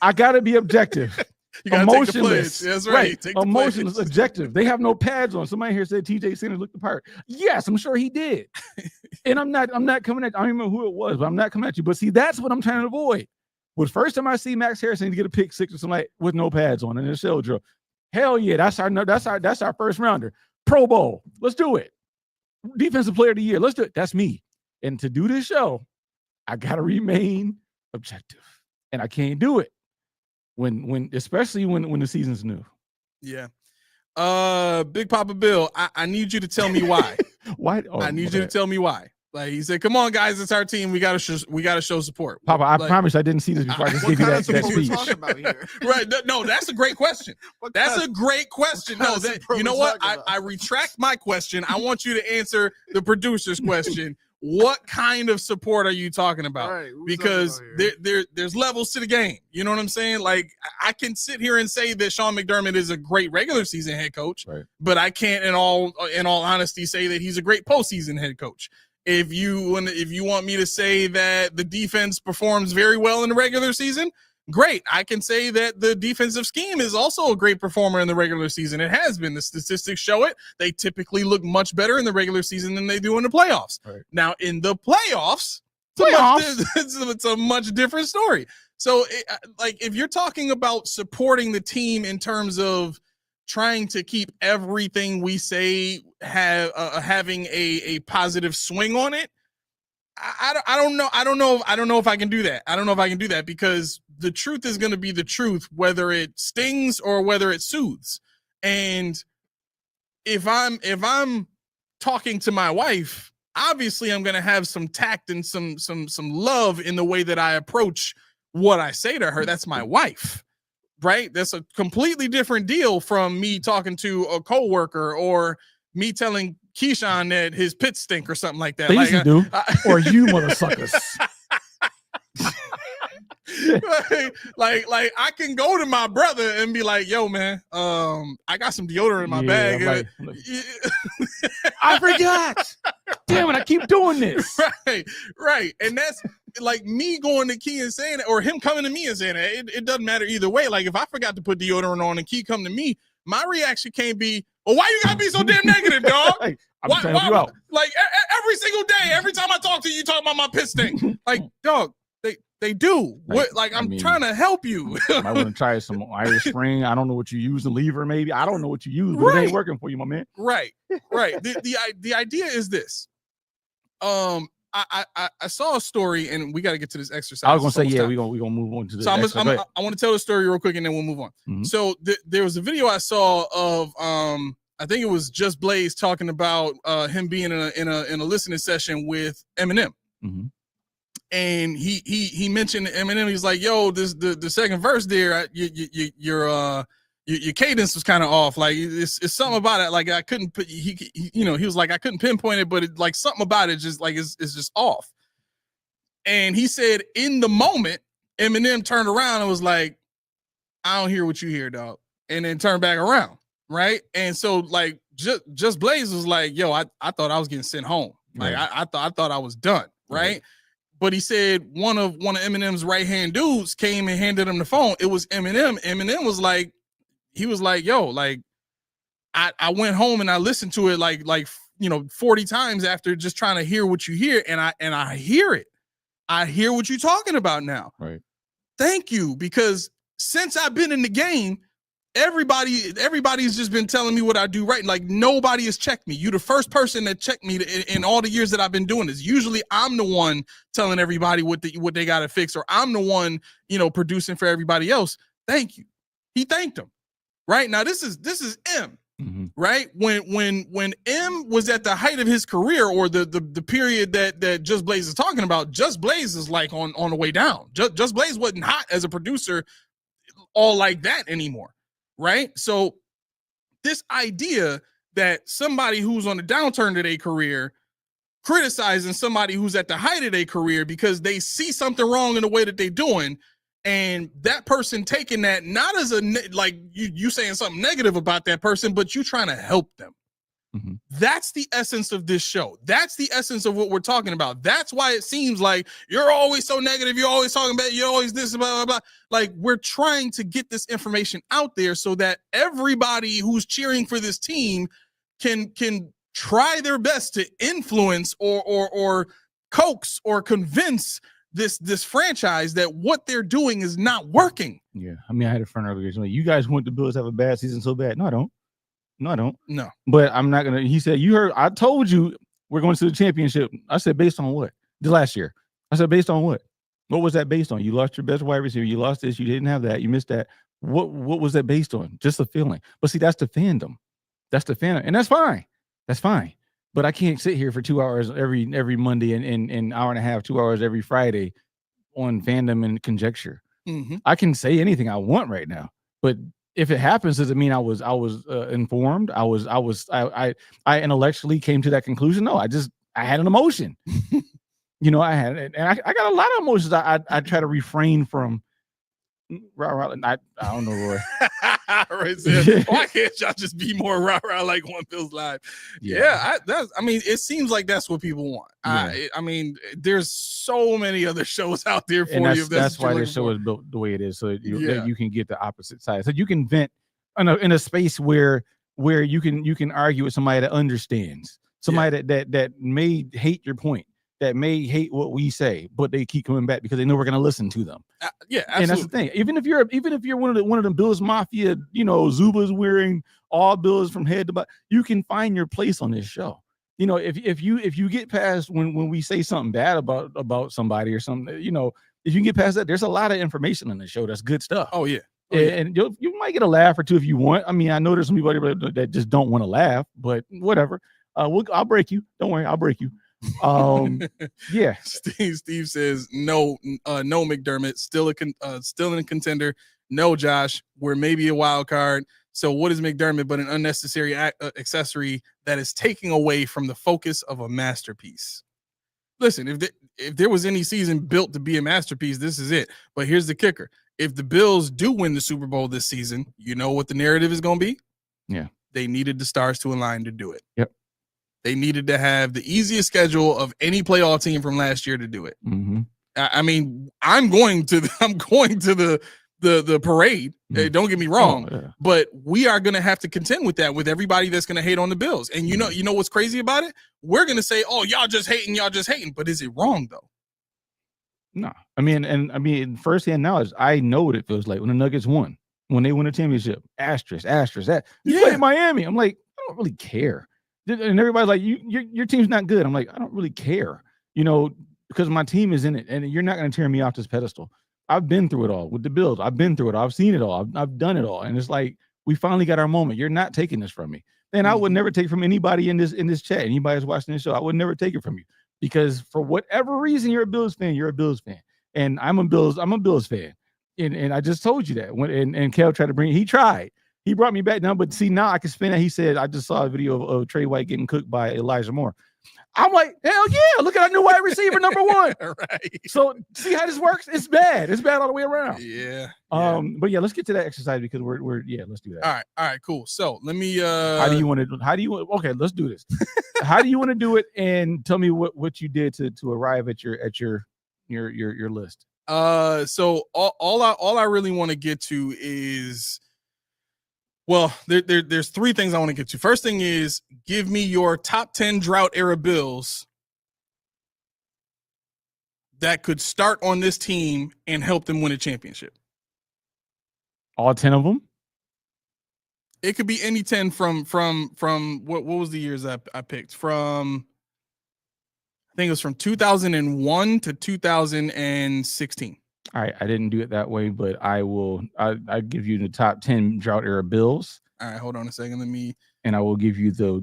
I gotta be objective. You gotta emotionless. Take the That's right. Take Emotionless, objective. They have no pads on. Somebody here said TJ Sanders looked the part. Yes, I'm sure he did. And I'm not coming at you. I don't remember who it was, but I'm not coming at you. But see, that's what I'm trying to avoid. Was first time I see Max Harrison get a pick six or something like with no pads on in a shell drill. Hell yeah, that's our first rounder. Pro Bowl. Let's do it. Defensive player of the year. Let's do it. That's me. And to do this show, I gotta remain objective. And I can't do it. Especially when the season's new. Yeah. Big Papa Bill, I need you to tell me why. Why? Oh, I need you to tell me why. Like he said, come on, guys, it's our team. We gotta show support. Papa, I promise I didn't see this before. I just gave you that speech. About here? Right. No, that's a great question. That's a great question. No, you know what? I retract my question. I want you to answer the producer's question. What kind of support are you talking about? Right, because there's levels to the game. You know what I'm saying? Like I can sit here and say that Sean McDermott is a great regular season head coach, right, but I can't in all honesty say that he's a great postseason head coach. If you want me to say that the defense performs very well in the regular season, great. I can say that the defensive scheme is also a great performer in the regular season. It has been. The statistics show it. They typically look much better in the regular season than they do in the playoffs. Right. Now, in the playoffs, it's a much different story. So, if you're talking about supporting the team in terms of trying to keep everything we say having a positive swing on it, I don't know if I can do that. I don't know if I can do that because the truth is going to be the truth, whether it stings or whether it soothes. And if I'm talking to my wife, obviously I'm going to have some tact and some love in the way that I approach what I say to her. That's my wife, right? That's a completely different deal from me talking to a coworker or me telling Keyshawn that his pits stink or something like that. They usually do. Or you mother suckers. like I can go to my brother and be like, yo, man, I got some deodorant in my bag. I forgot. Damn it, I keep doing this. Right. And that's like me going to Key and saying it, or him coming to me and saying it. It doesn't matter either way. Like if I forgot to put deodorant on and Key come to me, my reaction can't be, well, why you gotta be so damn negative, dog? Hey, I'm trying to help you out. Like every single day, every time I talk to you, talk about my piss stink. Like, dog, they do. What? Like I'm trying to help you. I want to try some Irish Spring. I don't know what you use, the lever maybe. I don't know what you use, but it ain't working for you, my man. Right. The idea is this. I saw a story, and we got to get to this exercise. I was gonna say, we're gonna move on to this. So I want to tell the story real quick, and then we'll move on. Mm-hmm. So there was a video I saw of I think it was Just Blaze talking about him being in a listening session with Eminem. Mm-hmm. And he mentioned Eminem. He's like, "Yo, the second verse there, your cadence was kind of off. Like it's something about it. Like I couldn't put he was like I couldn't pinpoint it, but it, like something about it just like it's just off." And he said, in the moment, Eminem turned around and was like, "I don't hear what you hear, dog," and then turned back around, right? And so like just Blaze was like, "Yo, I thought I was getting sent home. Like I thought I was done, right?" But he said one of Eminem's right-hand dudes came and handed him the phone. It was Eminem. Eminem was like, he was like, yo, like I went home and I listened to it like 40 times after just trying to hear what you hear. And I hear it. I hear what you're talking about now. Right. Thank you. Because since I've been in the game, everybody's just been telling me what I do right. Like nobody has checked me. You're the first person that checked me in all the years that I've been doing this. Usually I'm the one telling everybody what they got to fix, or I'm the one, producing for everybody else. Thank you. He thanked him. Right now, this is M. Mm-hmm. Right. When M was at the height of his career, or the period that Just Blaze is talking about, Just Blaze is like on the way down. Just Blaze wasn't hot as a producer all like that anymore. Right. So this idea that somebody who's on the downturn of their career criticizing somebody who's at the height of their career because they see something wrong in the way that they're doing, and that person taking that not as like you saying something negative about that person, but you trying to help them. Mm-hmm. That's the essence of this show. That's the essence of what we're talking about. That's why it seems like you're always so negative. You're always talking about, you're always this, blah, blah, blah. Like we're trying to get this information out there so that everybody who's cheering for this team can try their best to influence or coax or convince this franchise that what they're doing is not working. Yeah. I mean, I had a friend earlier. You guys want the Bills to have a bad season so bad? No, I don't. No. But I'm not gonna. He said, "You heard? I told you we're going to the championship." I said, "Based on what? The last year?" I said, "Based on what? What was that based on? You lost your best wide receiver. You lost this. You didn't have that. You missed that. What was that based on? Just a feeling." But see, that's the fandom. That's the fandom, and that's fine. That's fine. But I can't sit here for 2 hours every Monday and hour and a half, 2 hours every Friday on fandom and conjecture. Mm-hmm. I can say anything I want right now, but if it happens, does it mean I was informed? I intellectually came to that conclusion? No, I had an emotion. I had, and I got a lot of emotions. I try to refrain from. I don't know, Roy. Why can't y'all just be more rah-rah like One Bills Live? Yeah, I mean, it seems like that's what people want. Yeah. I mean, there's so many other shows out there for you. That's why this show is built the way it is, so that you can get the opposite side. So you can vent in a space where you can argue with somebody that understands, somebody that may hate your point, that may hate what we say, but they keep coming back because they know we're going to listen to them. Yeah, absolutely. And that's the thing. Even if you're one of them Bills Mafia, Zuba's wearing all Bills from head to bottom, you can find your place on this show. If you get past when we say something bad about somebody or something, if you can get past that, there's a lot of information on the show. That's good stuff. Oh yeah. And you might get a laugh or two if you want. I mean, I know there's some people that just don't want to laugh, but whatever. I'll break you. Don't worry, I'll break you. Yeah. Steve says no. No, McDermott still in a contender. No, Josh, we're maybe a wild card. So what is McDermott but an unnecessary accessory that is taking away from the focus of a masterpiece? Listen, if there was any season built to be a masterpiece, this is it. But here's the kicker. If the Bills do win the Super Bowl this season, you know what the narrative is going to be? Yeah. They needed the stars to align to do it. Yep. They needed to have the easiest schedule of any playoff team from last year to do it. Mm-hmm. I mean, I'm going to the parade. Hey, don't get me wrong, but we are going to have to contend with that with everybody that's going to hate on the Bills. And you know what's crazy about it? We're going to say, "Oh, y'all just hating." But is it wrong though? No, I mean, firsthand knowledge. I know what it feels like when the Nuggets won, when they win a championship. Asterisk. You play Miami. I'm like, I don't really care. And everybody's like, your team's not good. I'm like, I don't really care, because my team is in it, and you're not going to tear me off this pedestal. I've been through it all with the Bills. I've been through it. I've seen it all. I've done it all, and it's like we finally got our moment. You're not taking this from me, and I would never take from anybody in this chat. Anybody who's watching this show, I would never take it from you. Because for whatever reason, you're a Bills fan. You're a Bills fan, and I'm a Bills fan. And I just told you that. And Kel tried to he tried. He brought me back down, but see, now I can spin it. He said, I just saw a video of Trey White getting cooked by Elijah Moore. I'm like, hell yeah! Look at our new wide receiver number one. Right. So see how this works? It's bad. It's bad all the way around. Yeah. But yeah, let's get to that exercise because we're let's do that. All right, cool. So let me. Okay, let's do this. How do you want to do it? And tell me what you did to arrive at your list. So all I really want to get to is. Well, there's three things I want to get to. First thing is give me your top 10 drought era Bills that could start on this team and help them win a championship. All 10 of them? It could be any 10 from what was the years I picked? From I think it was from 2001 to 2016. All right, I didn't do it that way, but I will. I give you the top 10 drought era Bills. All right, hold on a second. And I will give you the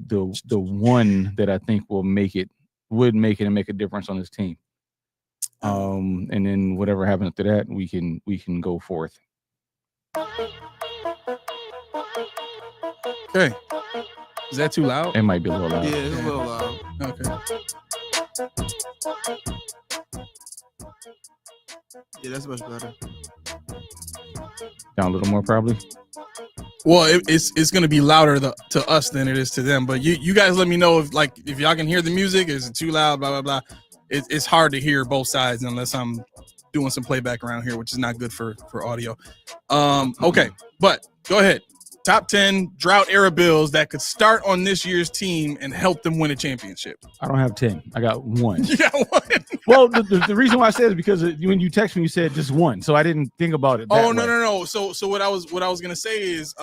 one that I think would make it and make a difference on this team. And then whatever happens after that, we can go forth. Okay. Is that too loud? It might be a little loud. Yeah, it's a little loud. Okay. Yeah, that's much better. Down a little more, probably. Well, it's going to be louder to us than it is to them. But you guys let me know if y'all can hear the music. Is it too loud? Blah, blah, blah. It's hard to hear both sides unless I'm doing some playback around here, which is not good for audio. Okay, but go ahead. Top 10 drought era Bills that could start on this year's team and help them win a championship. I don't have 10. I got one. You got one? Well, the reason why I said it is because when you text me, you said just one, so I didn't think about it. No. So what I was gonna say is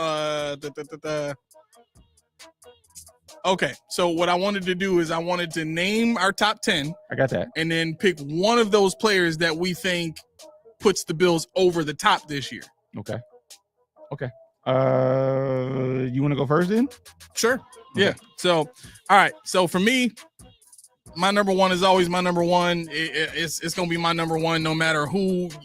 Okay, so what I wanted to do is I wanted to name our top 10. I got that, and then pick one of those players that we think puts the Bills over the top this year. Okay. You want to go first then? Sure. Okay. Yeah. So, all right. So for me, my number one is always my number one. It's gonna be my number one, no matter whose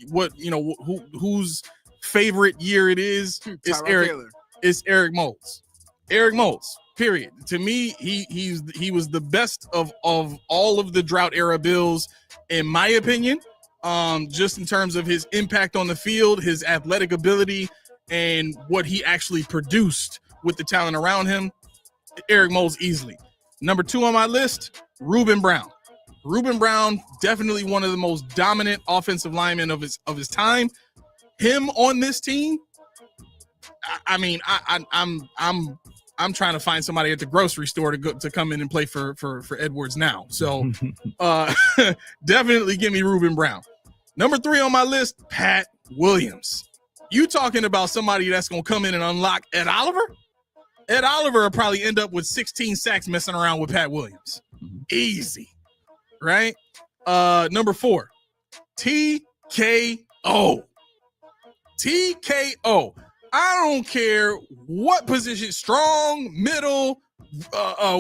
favorite year it is. It's Eric. Taylor. It's Eric Moulds. Eric Moulds. Period. To me, he was the best of all of the drought era Bills, in my opinion. Just in terms of his impact on the field, his athletic ability, and what he actually produced with the talent around him. Eric Moulds easily. Number 2 on my list, Ruben Brown. Ruben Brown, definitely one of the most dominant offensive linemen of his time. Him on this team, I mean, I'm trying to find somebody at the grocery store to come in and play for Edwards now. So definitely give me Ruben Brown. Number 3 on my list, Pat Williams. You talking about somebody that's going to come in and unlock Ed Oliver? Ed Oliver will probably end up with 16 sacks messing around with Pat Williams. Easy. Right? Number 4, T. TKO. I don't care what position, strong, middle,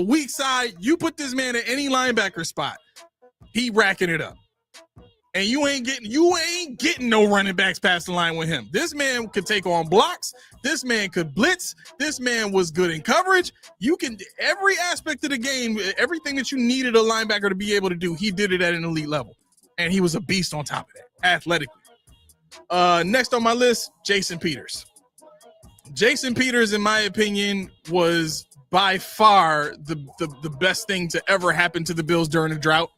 weak side. You put this man at any linebacker spot, he racking it up. And you ain't getting no running backs past the line with him. This man could take on blocks. This man could blitz. This man was good in coverage. You can, every aspect of the game, everything that you needed a linebacker to be able to do, he did it at an elite level. And he was a beast on top of that, athletically. Next on my list, Jason Peters. Jason Peters, in my opinion, was by far the best thing to ever happen to the Bills during the drought.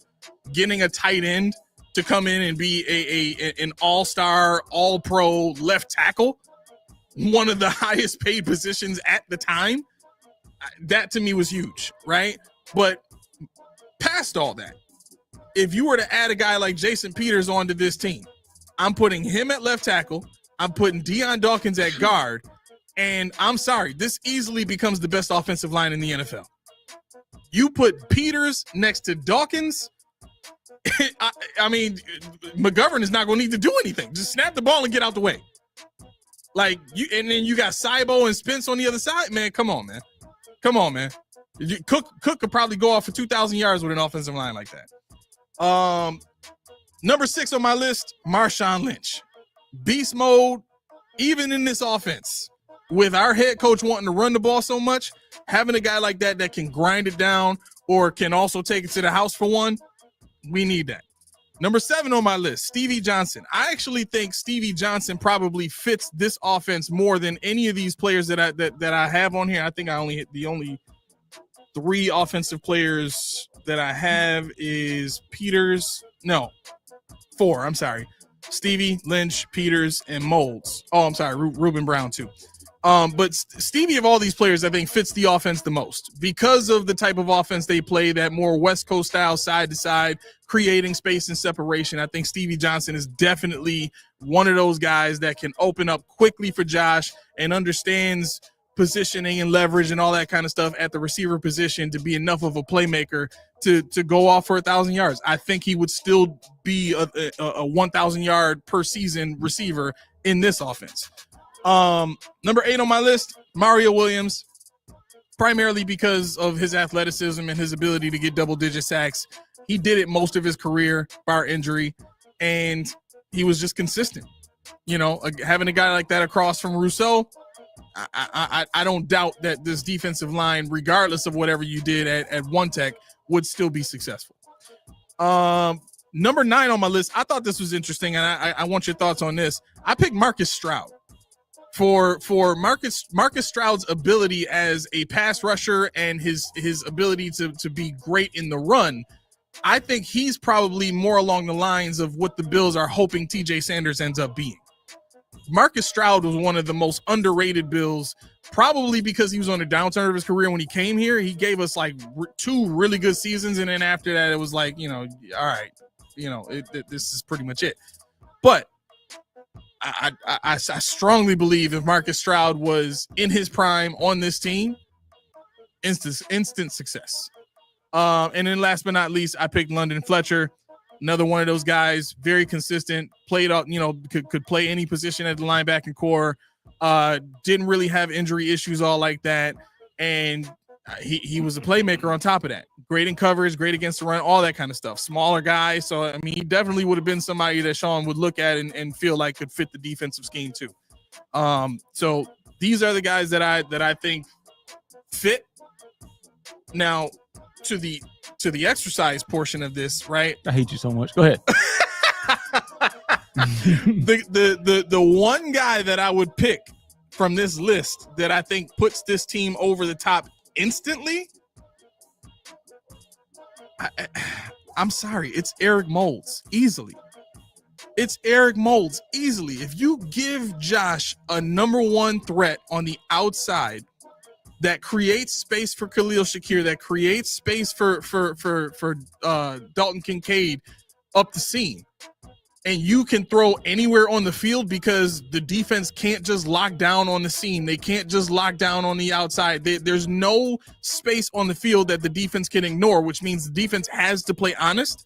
Getting a tight end to come in and be an all-star, all-pro left tackle, one of the highest paid positions at the time, that to me was huge, right? But past all that, if you were to add a guy like Jason Peters onto this team, I'm putting him at left tackle, I'm putting Deion Dawkins at guard, and I'm sorry, this easily becomes the best offensive line in the NFL. You put Peters next to Dawkins, I mean, McGovern is not going to need to do anything. Just snap the ball and get out the way. Like, you, and then you got Cybo and Spence on the other side. Man, come on, man. Come on, man. Cook could probably go off for 2,000 yards with an offensive line like that. Number 6 on my list, Marshawn Lynch. Beast mode, even in this offense. With our head coach wanting to run the ball so much, having a guy like that can grind it down or can also take it to the house for one, we need that. Number 7 on my list, Stevie Johnson. I actually think Stevie Johnson probably fits this offense more than any of these players that I have on here. I think I only hit the only 3 offensive players that I have is Peters. No, 4. I'm sorry. Stevie, Lynch, Peters, and Molds. Oh, I'm sorry. Ruben Brown too. But Stevie, of all these players, I think fits the offense the most because of the type of offense they play, that more West Coast style, side to side, creating space and separation. I think Stevie Johnson is definitely one of those guys that can open up quickly for Josh and understands positioning and leverage and all that kind of stuff at the receiver position to be enough of a playmaker to go off for 1,000 yards. I think he would still be a 1,000 yard per season receiver in this offense. Number 8 on my list, Mario Williams, primarily because of his athleticism and his ability to get double-digit sacks. He did it most of his career, bar injury, and he was just consistent. You know, having a guy like that across from Rousseau, I don't doubt that this defensive line, regardless of whatever you did at One Tech, would still be successful. Number 9 on my list, I thought this was interesting, and I want your thoughts on this. I picked Marcus Stroud. For Marcus Stroud's ability as a pass rusher and his ability to be great in the run, I think he's probably more along the lines of what the Bills are hoping TJ Sanders ends up being. Marcus Stroud was one of the most underrated Bills, probably because he was on the downturn of his career when he came here. He gave us like 2 really good seasons, and then after that, it was like, you know, all right, you know, this is pretty much it. But I strongly believe if Marcus Stroud was in his prime on this team, instant success. And then last but not least, I picked London Fletcher, another one of those guys, very consistent, played out, you know, could play any position at the linebacking core, didn't really have injury issues all like that, and he was a playmaker on top of that. Great in coverage, great against the run, all that kind of stuff. Smaller guy, so I mean, he definitely would have been somebody that Sean would look at and feel like could fit the defensive scheme too. So these are the guys that I think fit. Now to the exercise portion of this, right? I hate you so much. Go ahead. the one guy that I would pick from this list that I think puts this team over the top instantly, I'm sorry, it's Eric Moulds. Easily. It's Eric Moulds. Easily. If you give Josh a number 1 threat on the outside that creates space for Khalil Shakir, that creates space for Dalton Kincaid up the seam, and you can throw anywhere on the field because the defense can't just lock down on the seam. They can't just lock down on the outside. There's no space on the field that the defense can ignore, which means the defense has to play honest.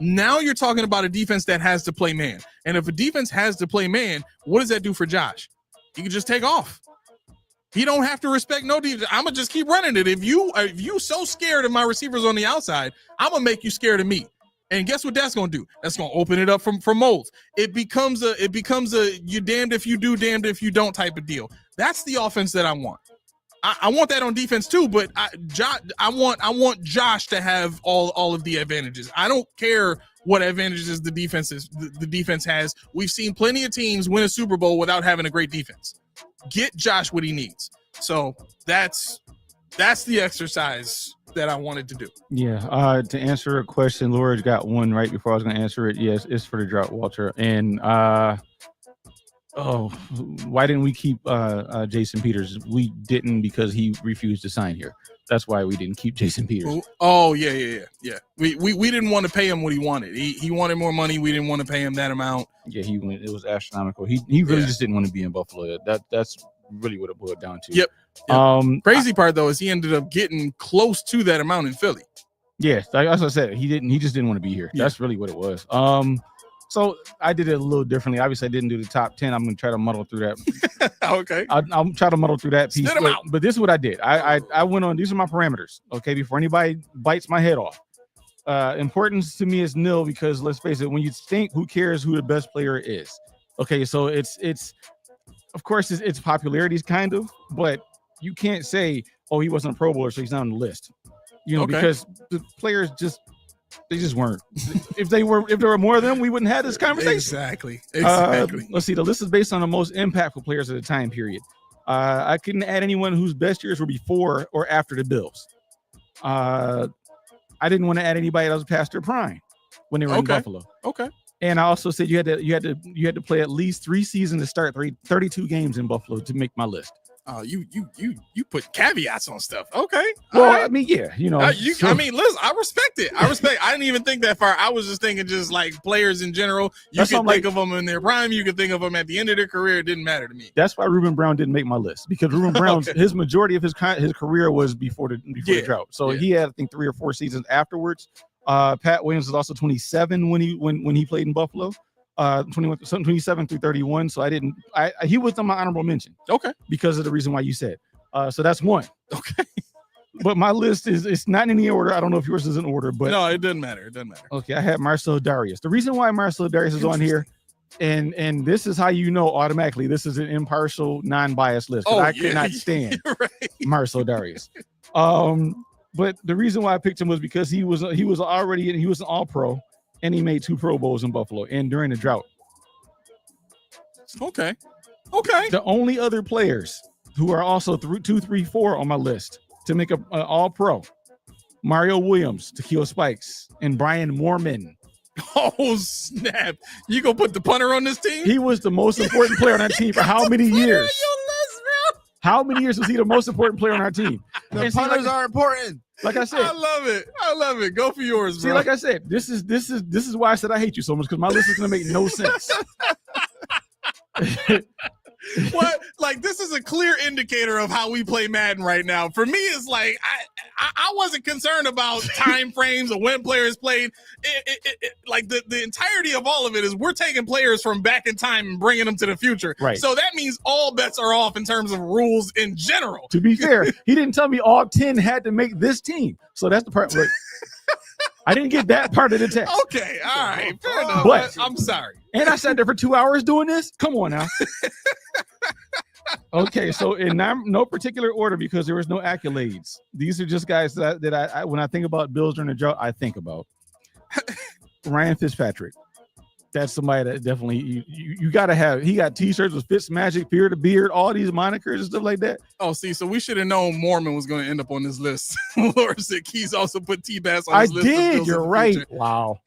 Now you're talking about a defense that has to play man. And if a defense has to play man, what does that do for Josh? He can just take off. He don't have to respect no defense. I'm gonna just keep running it. If you so scared of my receivers on the outside, I'm gonna make you scared of me. And guess what that's gonna do? That's gonna open it up for molds. It becomes a you damned if you do, damned if you don't type of deal. That's the offense that I want. I want that on defense too, but I want Josh to have all of the advantages. I don't care what advantages the defense has. We've seen plenty of teams win a Super Bowl without having a great defense. Get Josh what he needs. So that's the exercise that I wanted to do. Yeah. To answer a question, Laura's got one right before I was going to answer it. Yes, it's for the drought, Walter. And why didn't we keep Jason Peters? We didn't because he refused to sign here. That's why we didn't keep Jason Peters. Oh, yeah. We didn't want to pay him what he wanted. He wanted more money. We didn't want to pay him that amount. Yeah, it was astronomical. He really just didn't want to be in Buffalo. That's really what it boiled down to. Yep. Crazy part though is he ended up getting close to that amount in Philly. Yeah, like as I said, he just didn't want to be here. Yeah. That's really what it was. So I did it a little differently. Obviously, I didn't do the top 10. I'm going to try to muddle through that. Okay. I'll try to muddle through that piece. But this is what I did. I went on. These are my parameters. Okay, before anybody bites my head off. Importance to me is nil because let's face it. When you think, who cares who the best player is? Okay, so it's of course it's popularities kind of, but you can't say, oh, he wasn't a Pro Bowler, so he's not on the list. Because the players they just weren't. If there were more of them, we wouldn't have this conversation. Exactly. Let's see. The list is based on the most impactful players of the time period. I couldn't add anyone whose best years were before or after the Bills. I didn't want to add anybody that was past their prime when they were in Buffalo. Okay. And I also said you had to play at least 3 seasons to start 32 games in Buffalo to make my list. Oh, you put caveats on stuff. Okay. Well, right. I mean, yeah, I mean, listen, I respect it. I didn't even think that far. I was just thinking just like players in general. You can think of them in their prime. You can think of them at the end of their career. It didn't matter to me. That's why Reuben Brown didn't make my list because Reuben Brown, his majority of his career was before the drought. So he had, I think, 3 or 4 seasons afterwards. Pat Williams was also 27 when he played in Buffalo. 27 through 31. So he was on my honorable mention. Okay. Because of the reason why you said. So that's one. Okay. But my list it's not in any order. I don't know if yours is in order, but no, it doesn't matter. Okay. I had Marcel Darius. The reason why Marcel Darius is on here, and this is how automatically this is an impartial, non-biased list. I could not stand Marcel Darius. But the reason why I picked him was because he was an all-pro. And he made 2 Pro Bowls in Buffalo and during the drought. Okay. The only other players who are also 2, 3, 4 on my list to make an all-pro: Mario Williams, Takeo Spikes, and Brian Moorman. Oh, snap. You gonna put the punter on this team? He was the most important player on our team for how many years? How many years was he the most important player on our team? The punters are important. Like I said, I love it. Go for yours, bro. See, like I said, this is why I said I hate you so much because my list is gonna make no sense. What? Like, this is a clear indicator of how we play Madden right now. For me, it's like I wasn't concerned about time frames of when players played. Like the entirety of all of it is we're taking players from back in time and bringing them to the future. Right. So that means all bets are off in terms of rules in general. To be fair, he didn't tell me all 10 had to make this team. So that's the part. Where I didn't get that part of the text. Okay, all right, fair enough. But I'm sorry. And I sat there for 2 hours doing this. Come on now. Okay, so in no particular order because there was no accolades. These are just guys that I when I think about Bills during the drought, I think about Ryan Fitzpatrick. That's somebody that definitely you got to have. He got T-shirts with Fitzmagic, beard to beard, all these monikers and stuff like that. Oh, see, so we should have known Mormon was going to end up on this list. Laura said Keys also put T-Bass on his list. I did. You're right. Wow.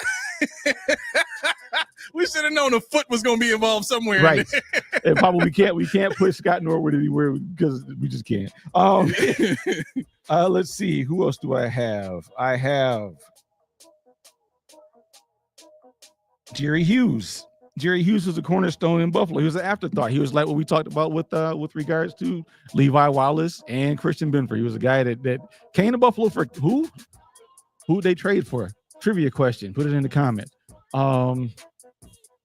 We should have known a foot was going to be involved somewhere. Right. And probably we can't put Scott Norwood anywhere because we just can't. Let's see. Who else do I have? I have Jerry Hughes. Jerry Hughes was a cornerstone in Buffalo. He was an afterthought. He was like what we talked about with regards to Levi Wallace and Christian Benford. He was a guy that came to Buffalo for who? Who they trade for? trivia question. Put it in the comments.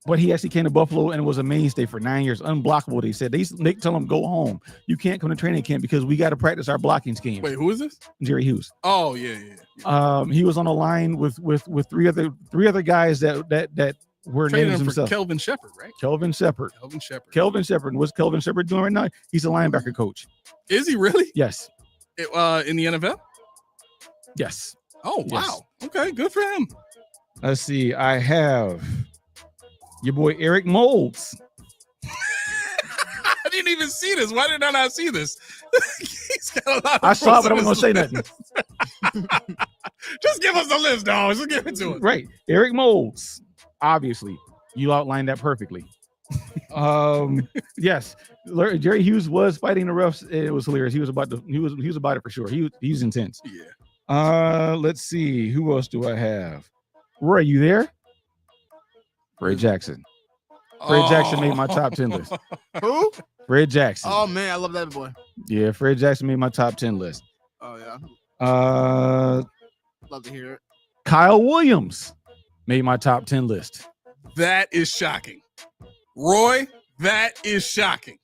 But he actually came to Buffalo and was a mainstay for 9 years, unblockable. They said they tell him go home. You can't come to training camp because we got to practice our blocking scheme. Wait, who is this? Jerry Hughes. Oh yeah. He was on the line with three other guys that were names themselves. Kelvin Shepard, right? Kelvin Shepard. What's Kelvin Shepard doing right now? He's a linebacker coach. Is he really? Yes. In the NFL? Yes. Oh wow. Yes. Okay, good for him. Let's see. I have your boy Eric Molds. I didn't even see this. Why did I not see this? He's got a lot of I saw it, but I'm going to say nothing. Just give us the list, dog. Just give it to us. Right. Eric Molds. Obviously, you outlined that perfectly. Yes. Jerry Hughes was fighting the refs. It was hilarious. He was about it for sure. He's intense. Yeah. Let's see. Who else do I have? Roy, you there? Fred Jackson. Fred Jackson made my top 10 list. Who? Fred Jackson. Oh man, I love that boy. Yeah, Fred Jackson made my top 10 list. Oh yeah. Love to hear it. Kyle Williams made my top 10 list. That is shocking. Roy, that is shocking.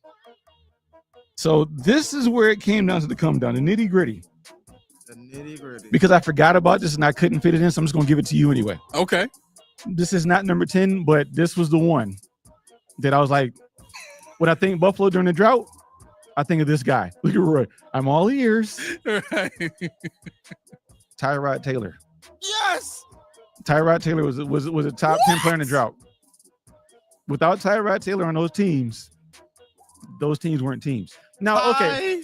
So this is where it came down to the nitty gritty. The nitty gritty. Because I forgot about this and I couldn't fit it in, so I'm just going to give it to you anyway. Okay. This is not number 10, but this was the one that I was like, when I think Buffalo during the drought, I think of this guy. Look at Roy. I'm all ears. Right. Tyrod Taylor. Yes. Tyrod Taylor was a top 10 player in the drought. Without Tyrod Taylor on those teams weren't teams. Now, okay.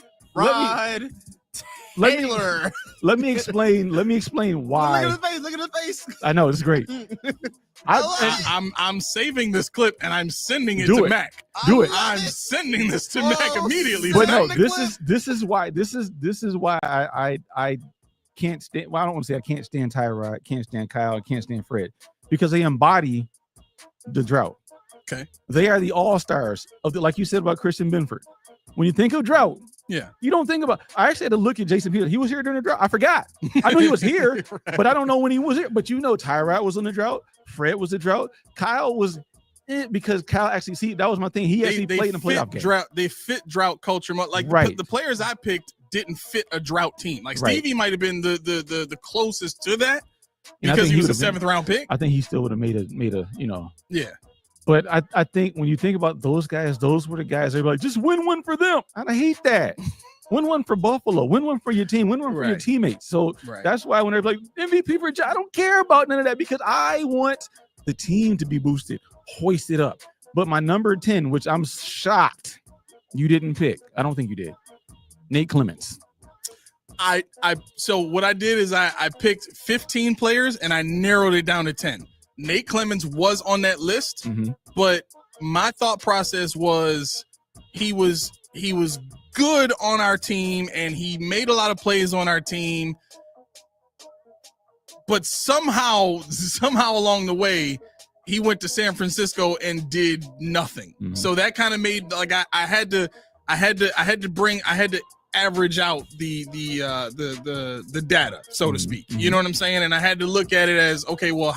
Let me explain why. Look at the face. I know, it's great. I'm saving this clip and I'm sending it to Mac. Do it. I'm sending this to Mac immediately. But no, this is why I can't stand. Well, I don't want to say I can't stand Tyrod, can't stand Kyle, can't stand Fred, because they embody the drought. Okay. They are the all-stars of like you said about Christian Benford. When you think of drought, yeah, you don't think about. I actually had to look at Jason Peters. He was here during the drought. I forgot. I knew he was here, right, but I don't know when he was here. But you know, Tyrod was on the drought. Fred was the drought. Kyle was because Kyle actually that was my thing. He actually played in the playoff game. They fit drought culture. Like right. The players I picked didn't fit a drought team. Like Stevie might have been the closest to that because he was a 7th round pick. I think he still would have made a Yeah. But I think when you think about those guys, those were the guys that were like, just win one for them. And I hate that. Win one for Buffalo. Win one for your team. Win one for your teammates. So that's why when they're like, MVP for I don't care about none of that because I want the team to be boosted, hoisted up. But my number 10, which I'm shocked you didn't pick. I don't think you did. Nate Clements. So what I did is I picked 15 players and I narrowed it down to 10. Nate Clements was on that list, but my thought process was he was good on our team and he made a lot of plays on our team, but somehow along the way he went to San Francisco and did nothing. So that kind of made like I had to average out the data, so to speak. You know what I'm saying? And I had to look at it as, okay, well,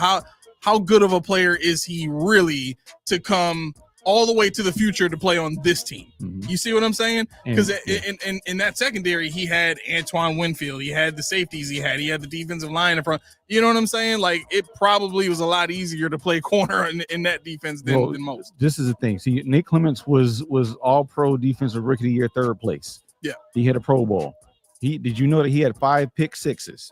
how good of a player is he really to come all the way to the future to play on this team? You see what I'm saying? Because in that secondary, he had Antoine Winfield. He had the safeties he had the defensive line in front. You know what I'm saying? Like, it probably was a lot easier to play corner in that defense than most. This is the thing. See, Nate Clements was all-pro defensive rookie of the year, 3rd place. Yeah. He had a Pro Bowl. Did you know that he had 5 pick sixes?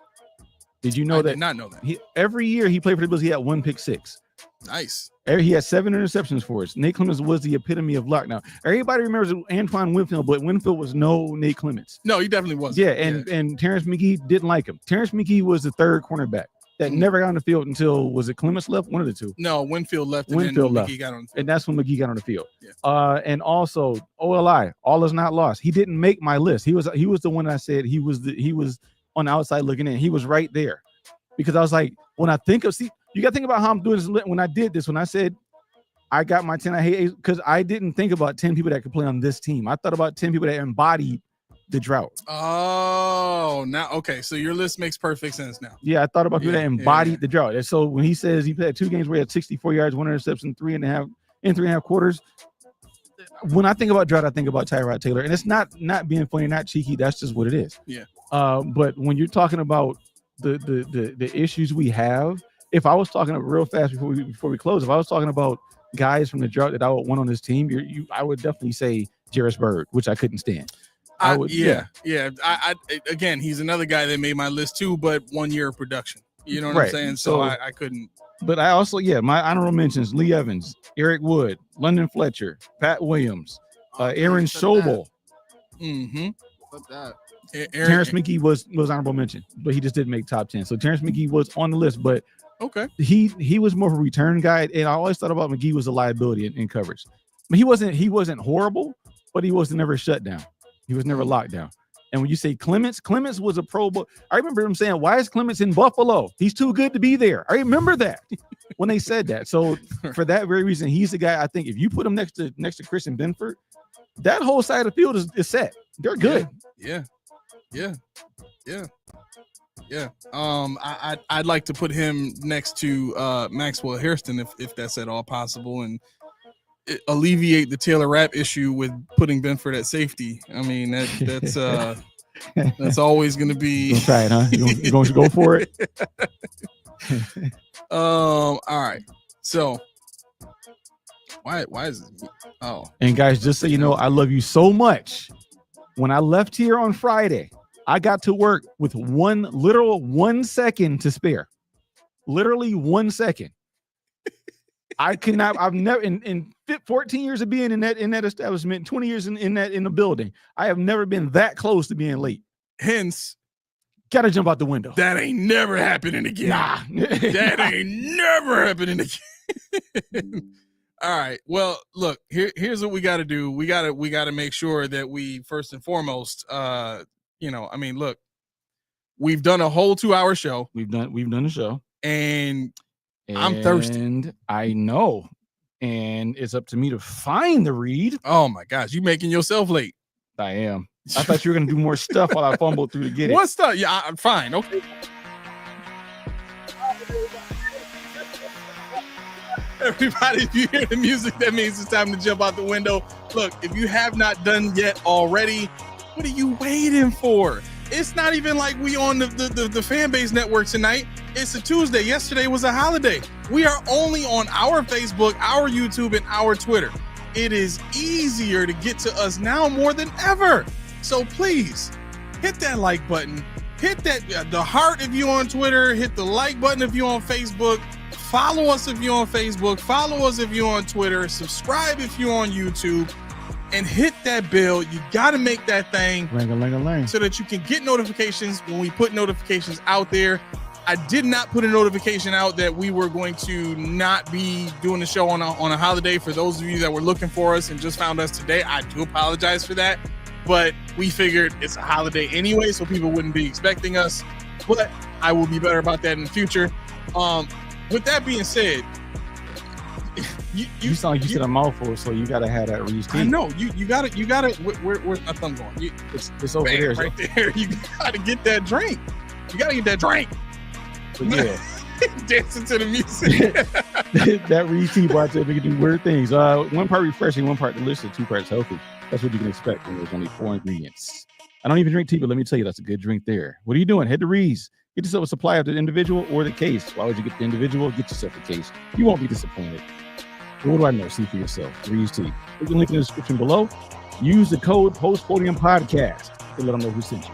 Did you know I that? Did not know that. Every year he played for the Bills, he had 1 pick 6. Nice. He had 7 interceptions for us. Nate Clements was the epitome of luck. Now, everybody remembers Antoine Winfield, but Winfield was no Nate Clements. No, he definitely wasn't. Yeah, and Terrence McGee didn't like him. Terrence McGee was the 3rd cornerback that never got on the field until, was it Clements left? One of the two. No, Winfield left. Winfield left. McGee got on the field. And that's when McGee got on the field. Yeah. And also OLI, all is not lost. He didn't make my list. He was the one I said he was on the outside looking in. He was right there. Because I was like, when I think of, you got to think about how I'm doing this. When I did this, when I said I got my 10, I hate, because I didn't think about 10 people that could play on this team. I thought about 10 people that embodied the drought. Oh, now okay. So your list makes perfect sense now. Yeah, I thought about doing that. Embodied the drought. And so when he says he played 2 games where he had 64 yards, 1 interception, 3.5 quarters. When I think about drought, I think about Tyrod Taylor, and it's not being funny, not cheeky. That's just what it is. Yeah. But when you're talking about the issues we have, if I was talking real fast before we close, if I was talking about guys from the drought that I would want on this team, I would definitely say Jarvis Bird, which I couldn't stand. I again, he's another guy that made my list too, but 1 year of production. You know what I'm saying? So I couldn't. But I also, my honorable mentions: Lee Evans, Eric Wood, London Fletcher, Pat Williams, Aaron Schobel. Mm-hmm. What's that? Terrence McGee was honorable mention, but he just didn't make top 10. So Terrence McGee was on the list, but okay, he was more of a return guy, and I always thought about McGee was a liability in coverage. I mean, he wasn't horrible, but he was never shut down. He was never locked down. And when you say Clements was a Pro Bowl. I remember him saying, "Why is Clements in Buffalo? He's too good to be there." I remember that when they said that. So for that very reason, he's the guy. I think if you put him next to Chris and Benford, that whole side of the field is set. They're good. Yeah. I'd like to put him next to Maxwell Hairston if that's at all possible, and alleviate the Taylor Rapp issue with putting Benford at safety. I mean, that's always going to be. You'll try it, huh? You're going to go for it. All right. So why is it? Oh, and guys, just so you know, I love you so much. When I left here on Friday, I got to work with 1 second to spare. Literally 1 second. I've never in 14 years of being in that establishment, 20 years in the building, I have never been that close to being late. Hence, gotta jump out the window. That ain't never happening again. Nah. That ain't never happening again. All right. Well, look, here's what we got to do. We got to make sure that we first and foremost, look, we've done a whole 2-hour show. We've done a show, and I'm thirsty. And I know. And it's up to me to find the read. Oh my gosh, you making yourself late. I am. I thought you were gonna do more stuff while I fumbled through to get it. What stuff? Yeah, I'm fine. Okay. Everybody, if you hear the music, that means it's time to jump out the window. Look, if you have not done yet already, what are you waiting for? It's not even like we on the fan base network tonight. It's a Tuesday. Yesterday was a holiday. We are only on our Facebook, our YouTube, and our Twitter. It is easier to get to us now more than ever. So please hit that like button. Hit that the heart if you're on Twitter. Hit the like button if you're on Facebook. Follow us if you're on Facebook. Follow us if you're on Twitter. Subscribe if you're on YouTube. And hit that bell. You got to make that thing ring-a-ling-a-ling so that you can get notifications when we put notifications out there. I did not put a notification out that we were going to not be doing the show on a holiday. For those of you that were looking for us and just found us today, I do apologize for that. But we figured it's a holiday anyway, so people wouldn't be expecting us. But I will be better about that in the future. With that being said, you sound like you said a mouthful, so you gotta have that Reese tea. I know you gotta. Where's my thumb going? It's over there, right there. You gotta get that drink. You gotta get that drink. But yeah, dancing to the music. That Reese tea brought to we can do weird things. 1 part refreshing, 1 part delicious, 2 parts healthy. That's what you can expect when there's only 4 ingredients. I don't even drink tea, but let me tell you, that's a good drink there. What are you doing? Head to Reese. Get yourself a supply of the individual or the case. Why would you get the individual? Get yourself a case. You won't be disappointed. What do I know? See for yourself. Reese tea. There's a link in the description below. Use the code PostPodiumPodcast to let them know who sent you.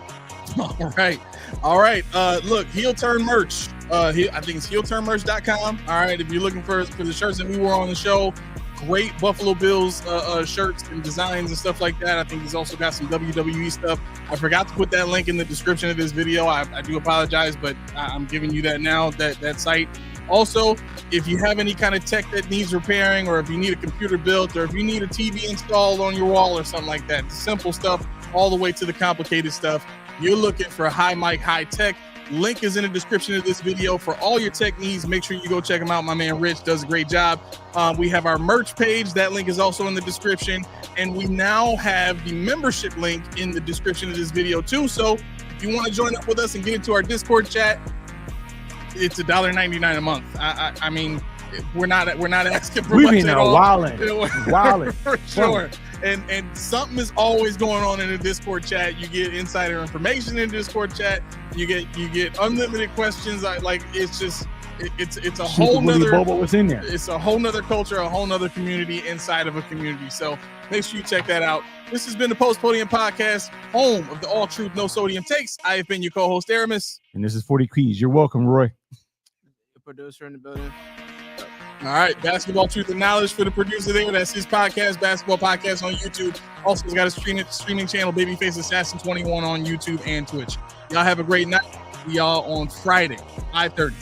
All right. Look, Heel Turn merch. I think it's heelturnmerch.com. All right. If you're looking for the shirts that we wore on the show, great Buffalo Bills shirts and designs and stuff like that. I think he's also got some WWE stuff. I forgot to put that link in the description of this video. I do apologize, but I'm giving you that now, that site. Also, if you have any kind of tech that needs repairing, or if you need a computer built, or if you need a TV installed on your wall or something like that, the simple stuff all the way to the complicated stuff, you're looking for high mic, high tech, Link is in the description of this video for all your tech needs. Make sure you go check him out. My man Rich does a great job. We have our merch page. That link is also in the description. And we now have the membership link in the description of this video too. So if you want to join up with us and get into our Discord chat, it's $1.99 a month. I mean, we're not asking for much at all. Wilding. For sure. And something is always going on in the Discord chat. You get insider information in the Discord chat. You get unlimited questions. It's a whole nother. What's in there? It's a whole nother culture, a whole nother community inside of a community. So make sure you check that out. This has been the Post Podium Podcast, home of the All Truth No Sodium Takes. I have been your co-host Aramis, and this is 40 Keys. You're welcome, Roy. The producer in the building. All right, Basketball Truth and Knowledge for the producer there. That's his podcast, Basketball Podcast on YouTube. Also, he's got a streaming channel, Babyface Assassin 21 on YouTube and Twitch. Y'all have a great night. We y'all on Friday, 5:30.